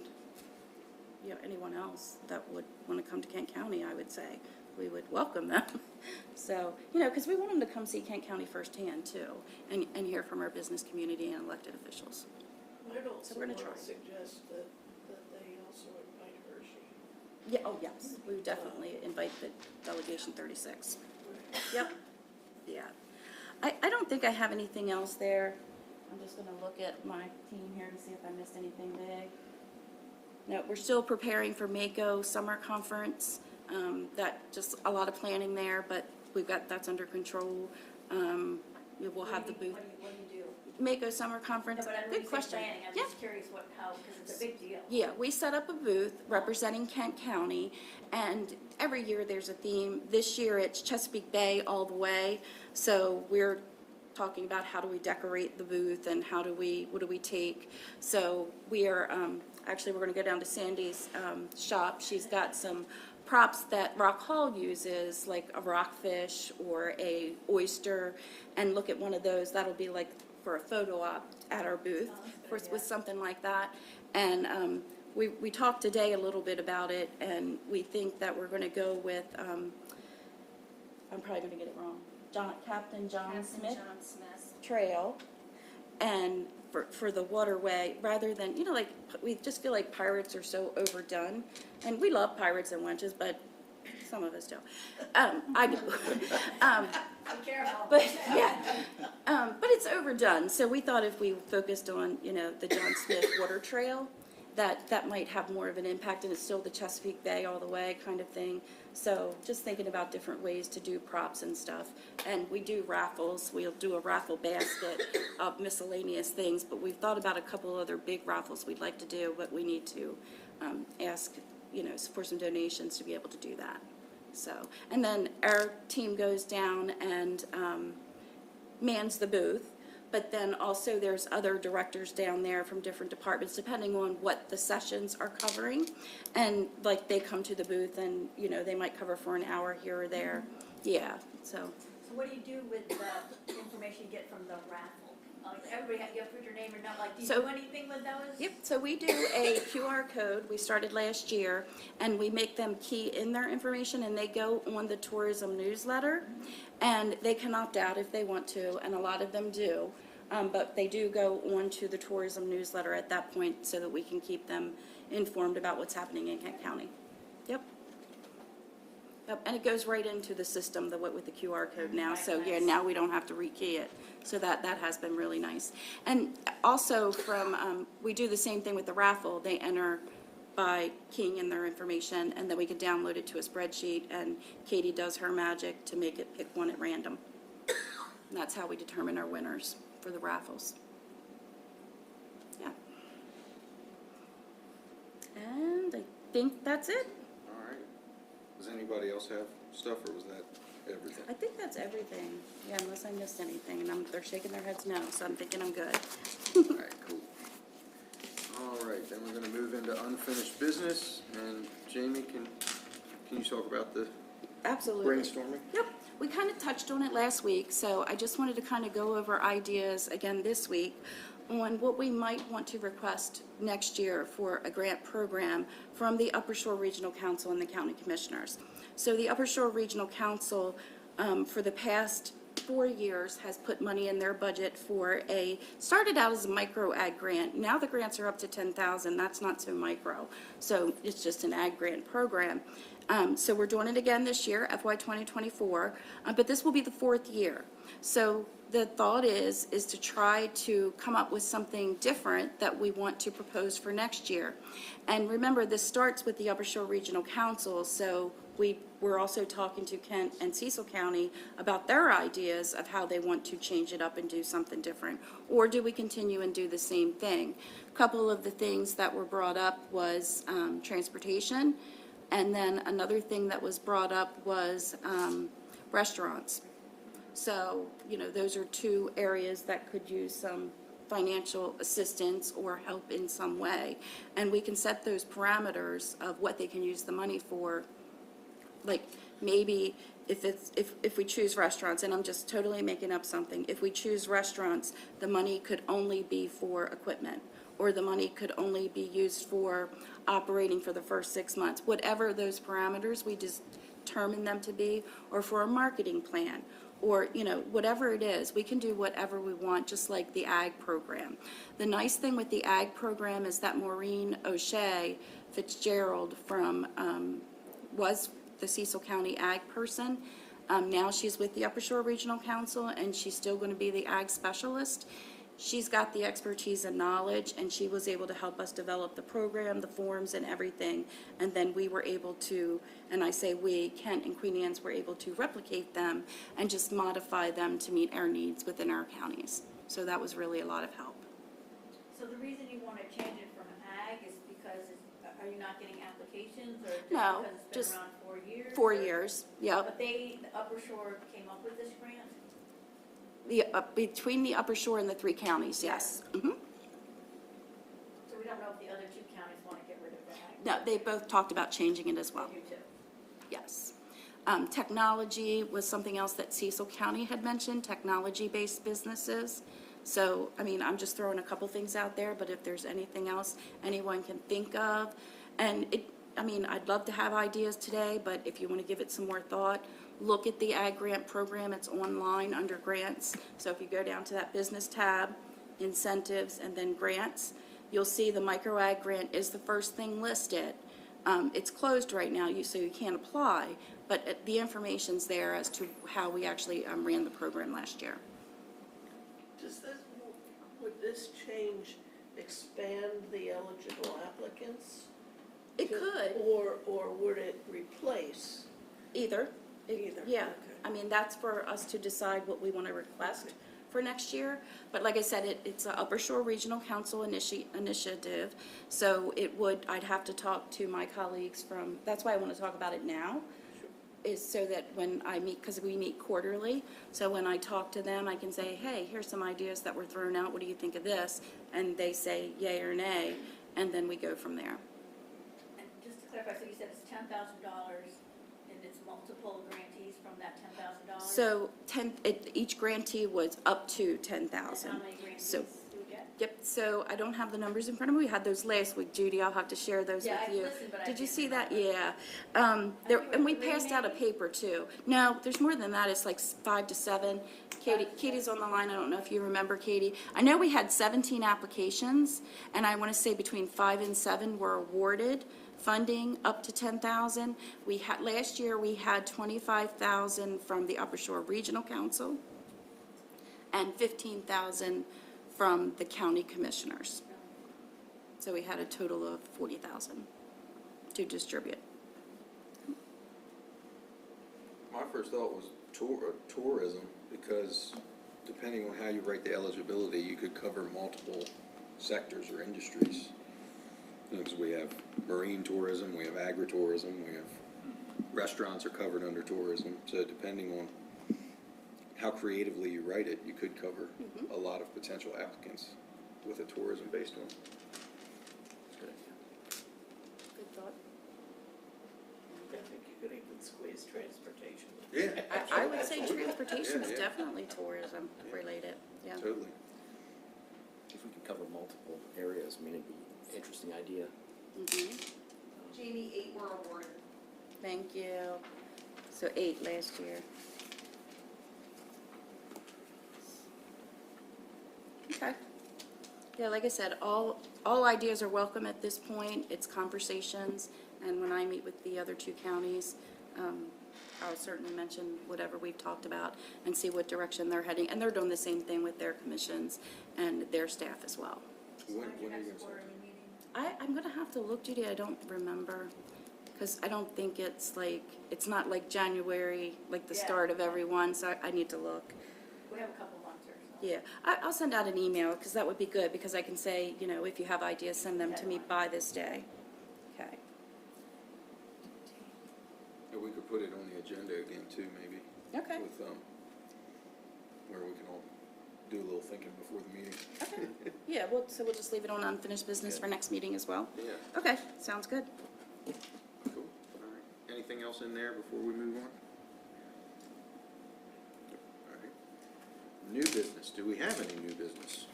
you know, anyone else that would want to come to Kent County, I would say, we would welcome them. So, you know, because we want them to come see Kent County firsthand, too, and hear from our business community and elected officials. I'd also we're gonna want try. to suggest that they also invite Hershey. Yeah, oh, yes, we would definitely invite the delegation 36. Yep, yeah. I don't think I have anything else there. I'm just gonna look at my team here to see if I missed anything big. No, we're still preparing for Mako Summer Conference. That, just a lot of planning there, but that's under control. We'll have the booth. What do you do? Mako Summer Conference, No, but I know good you say question. planning, I'm Yeah. just curious how, because it's a big deal. Yeah, we set up a booth representing Kent County, and every year there's a theme. This year it's Chesapeake Bay all the way, so we're talking about how do we decorate the booth and what do we take. So we are, actually we're gonna go down to Sandy's shop. She's got some props that Rock Hall uses, like a rockfish or a oyster, and look at one of those. That'll be like for a photo op at our booth with something like that. And we talked today a little bit about it, and we think that we're going to go with, I'm probably going to get it wrong, Captain John Smith Trail, and for the waterway, rather than, you know, like, we just feel like pirates are so overdone, and we love pirates and wenches, but some of us don't. I do. Be careful. But, yeah, but it's overdone, so we thought if we focused on, you know, the John Smith Water Trail, that might have more of an impact, and it's still the Chesapeake Bay all the way kind of thing. So just thinking about different ways to do props and stuff. And we do raffles. We'll do a raffle basket of miscellaneous things, but we've thought about a couple other big raffles we'd like to do, but we need to ask, you know, for some donations to be able to do that. So, and then our team goes down and mans the booth, but then also there's other directors down there from different departments, depending on what the sessions are covering. And like, they come to the booth and, you know, they might cover for an hour here or there. Yeah, so. So what do you do with the information you get from the raffle? Everybody, you have to put your name or not, like, do you So- do anything with those? Yep, so we do a QR code, we started last year, and we make them key in their information, and they go on the tourism newsletter, and they can opt out if they want to, and a lot of them do, but they do go on to the tourism newsletter at that point so that we can keep them informed about what's happening in Kent County. Yep. Yep, and it goes right into the system, with the QR code now, so yeah, now we don't have to rekey it. So that has been really nice. And also from, we do the same thing with the raffle. They enter by keying in their information, and then we can download it to a spreadsheet, and Katie does her magic to make it pick one at random. And that's how we determine our winners for the raffles. Yeah. And I think that's it. All right. Does anybody else have stuff, or was that everything? I think that's everything. Yeah, unless I missed anything, and they're shaking their heads no, so I'm thinking I'm good. All right, cool. All right, then we're gonna move into unfinished business, and Jamie, can you talk about the Absolutely. brainstorming? Yep, we kind of touched on it last week, so I just wanted to kind of go over ideas again this week on what we might want to request next year for a grant program from the Upper Shore Regional Council and the County Commissioners. So the Upper Shore Regional Council, for the past 4 years, has put money in their budget for started out as a micro ag grant. Now the grants are up to 10,000. That's not so micro. So it's just an ag grant program. So we're doing it again this year, FY 2024, but this will be the 4th year. So the thought is to try to come up with something different that we want to propose for next year. And remember, this starts with the Upper Shore Regional Council, so we're also talking to Kent and Cecil County about their ideas of how they want to change it up and do something different. Or do we continue and do the same thing? A couple of the things that were brought up was transportation, and then another thing that was brought up was restaurants. So, those are two areas that could use some financial assistance or help in some way. And we can set those parameters of what they can use the money for. Like, maybe if we choose restaurants, and I'm just totally making up something, if we choose restaurants, the money could only be for equipment, or the money could only be used for operating for the first 6 months, whatever those parameters we just determine them to be, or for a marketing plan, or, whatever it is, we can do whatever we want, just like the ag program. The nice thing with the ag program is that Maureen O'Shea Fitzgerald was the Cecil County ag person. Now she's with the Upper Shore Regional Council, and she's still going to be the ag specialist. She's got the expertise and knowledge, and she was able to help us develop the program, the forms, and everything. And then we were able to, and I say we, Kent and Queen Anne's were able to replicate them and just modify them to meet our needs within our counties. So that was really a lot of help. So the reason you want to change it from ag is because, are you not getting applications, or just No, because it's just been around 4 years? 4 or- years, yep. But the Upper Shore came up with this grant? Between the Upper Shore and the 3 counties, yes. So we don't know if the other 2 counties want to get rid of the ag? No, they both talked about changing it as well. They do too. Yes. Technology was something else that Cecil County had mentioned, technology-based businesses. So, I'm just throwing a couple things out there, but if there's anything else anyone can think of, and I'd love to have ideas today, but if you want to give it some more thought, look at the Ag Grant Program. It's online under grants. So if you go down to that business tab, incentives, and then grants, you'll see the Micro Ag Grant is the first thing listed. It's closed right now, so you can't apply, but the information's there as to how we actually ran the program last year. Would this change expand the eligible applicants? It could. Or would it replace? Either. Either, Yeah. okay. That's for us to decide what we want to request for next year. But like I said, it's a Upper Shore Regional Council initiative. So I'd have to talk to my colleagues that's why I want to talk about it now, is so that when I meet, because we meet quarterly, so when I talk to them, I can say, hey, here's some ideas that were thrown out. What do you think of this? And they say yay or nay, and then we go from there. And just to clarify, so you said it's $10,000, and it's multiple grantees from that $10,000? So each grantee was up to 10,000. And how many grantees So, do we get? yep, so I don't have the numbers in front of me. We had those last week, Judy. I'll have to share those Yeah, with I you. listened, but I Did you didn't see that? remember. Yeah. And we three passed out a maybe? paper too. No, there's more than that. It's like 5 to 7. Katie's on the line. I don't know if you remember, Katie. I know we had 17 applications, and I want to say between 5 and 7 were awarded funding up to 10,000. Last year we had 25,000 from the Upper Shore Regional Council and 15,000 from the county commissioners. So we had a total of 40,000 to distribute. My first thought was tourism, because depending on how you write the eligibility, you could cover multiple sectors or industries. Because we have marine tourism, we have agritourism, we have restaurants are covered under tourism. So depending on how creatively you write it, you could cover a lot of potential applicants with a tourism-based one. Good idea. Good thought. I think you could even squeeze transportation. Yeah, I would say transportation is Yeah. definitely tourism related, yeah. totally. If we could cover multiple areas, it'd be an interesting idea. Mhm. Jamie, 8 were awarded. Thank you. So 8 last year. Okay. Yeah, like I said, all ideas are welcome at this point. It's conversations, and when I meet with the other 2 counties, I'll certainly mention whatever we've talked about and see what direction they're heading. And they're doing the same thing with their commissions and their staff as well. When are you gonna say? I'm gonna have to look, Judy, I don't remember, because I don't think it's not like January, like the start of everyone, so I need to look. We have a couple months or so. Yeah, I'll send out an email, because that would be good, because I can say, you know, if you have ideas, send them to me by this day. Okay. Yeah, we could put it on the agenda again too, maybe. Okay. With, where we can all do a little thinking before the meeting. Okay, yeah, so we'll just leave it on unfinished business for next meeting as well? Yeah, Okay, sounds good. cool, all right. Anything else in there before we move on? All right. New business, do we have any new business?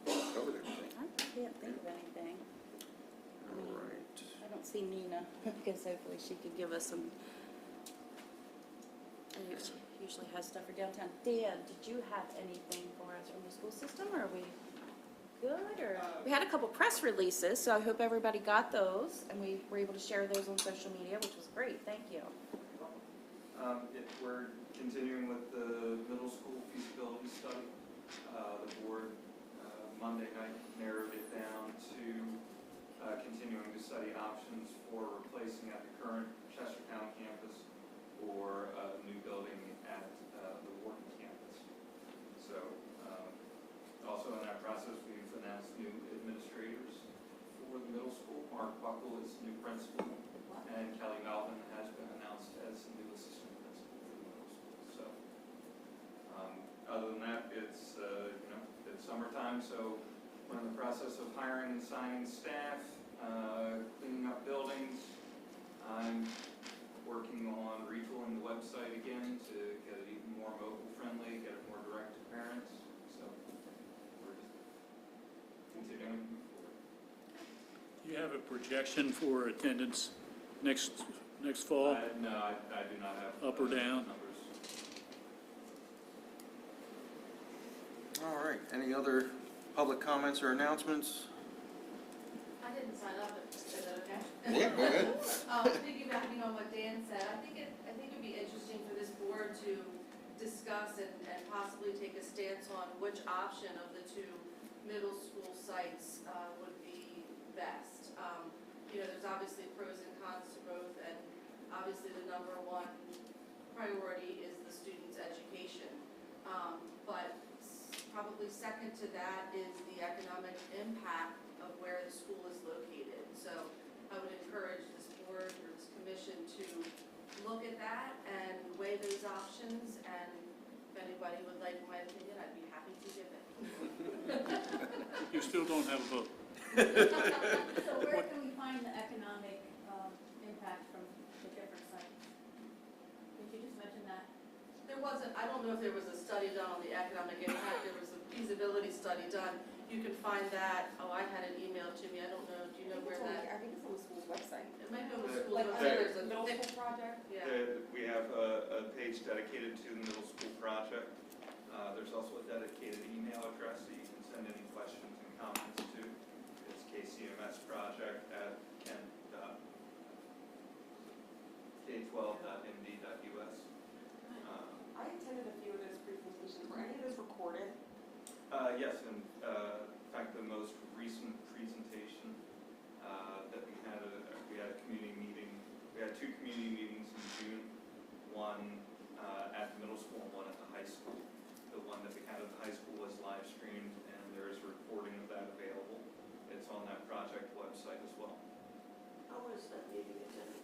We've covered everything. I can't think of anything. All right. I don't see Nina, because hopefully she could give us some. She usually has stuff for downtown. Dan, did you have anything for us from the school system, or are we good, or? We had a couple press releases, so I hope everybody got those, and we were able to share those on social media, which was great, thank you. We're continuing with the middle school feasibility study. The board Monday night narrowed it down to continuing to study options for replacing at the current Chestertown campus or a new building at the Wharton campus. So also in that process, we've announced new administrators for the middle school. Mark Buckle is new principal, and Kelly Melvin has been announced as new assistant principal for the middle school. So other than that, it's it's summertime, so we're in the process of hiring and signing staff, cleaning up buildings. I'm working on retooling the website again to get it even more mobile friendly, get it more direct to parents. So we're just continuing to move forward. Do you have a projection for attendance next fall? No, I do not have. Up or down? Numbers. All right, any other public comments or announcements? I didn't sign up, is that okay? Yeah, go ahead. Piggybacking on what Dan said, I think it'd be interesting for this board to discuss and possibly take a stance on which option of the two middle school sites would be best. There's obviously pros and cons to both, and obviously the number one priority is the student's education. But probably second to that is the economic impact of where the school is located. So I would encourage this board or this commission to look at that and weigh those options, and if anybody would like my opinion, I'd be happy to give it. You still don't have a vote. So where can we find the economic impact from the different sites? Did you just mention that? There wasn't, I don't know if there was a study done on the economic impact, there was a feasibility study done. You can find that, I had an email to me, I don't know, do you know where that? I think it's on the school's website. It might be on the school's Like, website, under there's a middle thick, school project? yeah. We have a page dedicated to the middle school project. There's also a dedicated email address that you can send any questions and comments to. It's kcmsproject@k12.md.us. I attended a few of those presentations. Were any of those recorded? Yes, and in fact, the most recent presentation that we had a community meeting. We had two community meetings in June, one at the middle school and one at the high school. The one that we had at the high school was live streamed, and there is a recording of that available. It's on that project website as well. How was that meeting attended?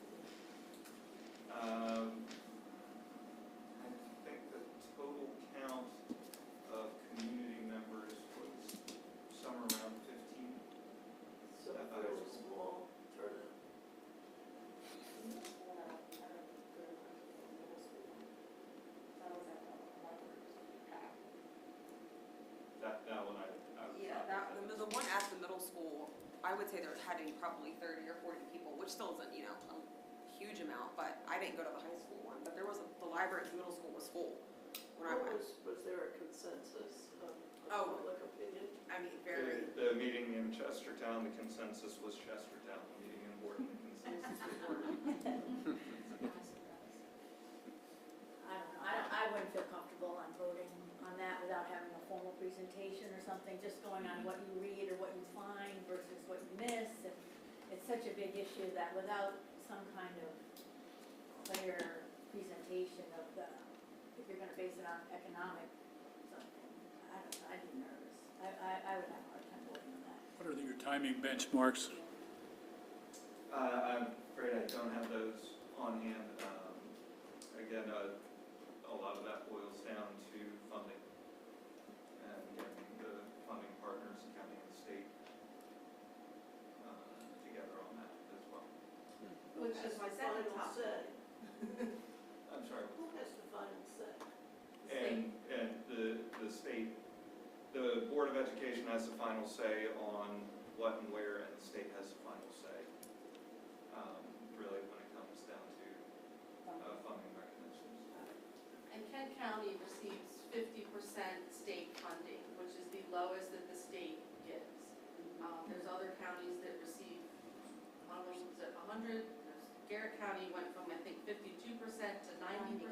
I think the total count of community members was somewhere around 15. So fairly small turnout. That one I was Yeah, not. the one at the middle school, I would say there had to be probably 30 or 40 people, which still isn't, a huge amount, but I didn't go to the high school one, but the library at the middle school was full when I went. Was there a consensus of Oh. public opinion? I mean, very. The meeting in Chestertown, the consensus was Chestertown. The meeting in Wharton, the consensus was Wharton. something, just going on what you read or what you find versus what you miss. And it's such a big issue that without some kind of clear presentation of the, if you're gonna base it on economic something, I don't know, I'd be nervous. I would have a hard time working on that. What are your timing benchmarks? I'm afraid I don't have those on hand. Again, a lot of that boils down to funding and getting the funding partners, county and state, together on that as well. Which is why I said the top. I'm sorry. Who has the final say? And the state, the Board of Education has the final say on what and where, and the state has the final say, really when it comes down to funding mechanisms. And Kent County receives 50% state funding, which is the lowest that the state gives. There's other counties that receive, one of them was at 100. Garrett County went from, I think, 52% to 90%.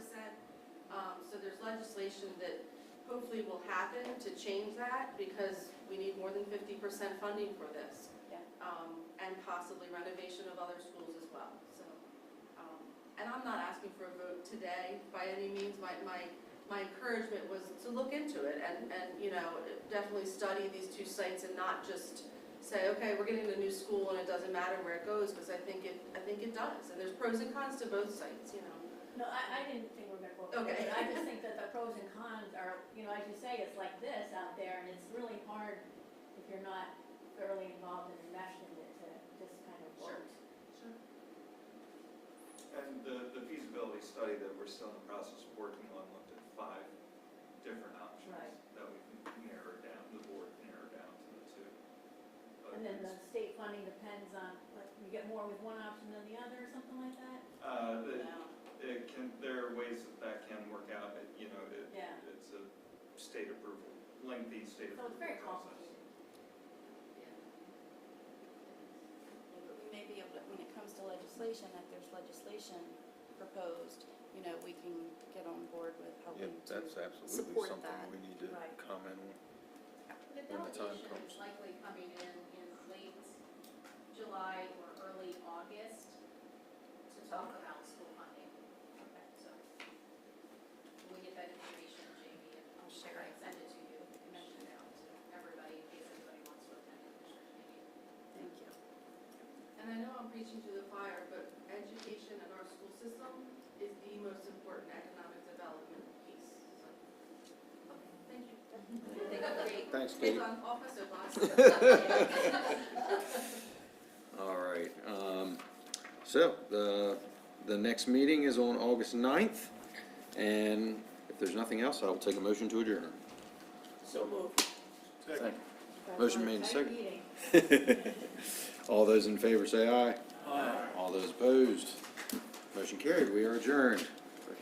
So there's legislation that hopefully will happen to change that, because we need more than 50% funding for this. Yeah. And possibly renovation of other schools as well. So, and I'm not asking for a vote today by any means. My encouragement was to look into it and definitely study these two sites and not just say, okay, we're getting a new school and it doesn't matter where it goes, because I think it does. And there's pros and cons to both sites, No, I didn't think we were gonna go. Okay. I just think that the pros and cons are, as you say, it's like this out there, and it's really hard if you're not thoroughly involved and enmeshed in it to just kind of Sure. vote. Sure. And the feasibility study that we're still in the process of working on looked at 5 different options Right. that we can narrow down, the board narrowed down to the 2. But And then the it's- state funding depends on, like, you get more with one option than the other, or something like that? There are ways that can work out, Yeah. it's a state approval, lengthy state So approval it's very process. complicated. But we may be able to, when it comes to legislation, if there's legislation proposed, we can get on board with Yeah, helping to that's absolutely support something that. we need to Right. comment on. The When the time delegation comes. is likely coming in late July or early August to talk about school funding. Okay. So when we get that information, Jamie, and I'll share it. send it to you, you can mention it out to everybody in case anybody wants to attend the commissioners meeting. Thank you. And I know I'm preaching to the choir, but education in our school system is the most important economic development piece. So, okay, thank you. Thanks, Take Katie. on off my soapbox. All right, so the next meeting is on August 9th, and if there's nothing else, I will take a motion to adjourn. So moved. Motion made and Exciting seconded. meeting. All those in favor say aye. Aye. All those opposed, motion carried, we are adjourned.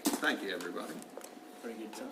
Thank you, everybody. Pretty good time.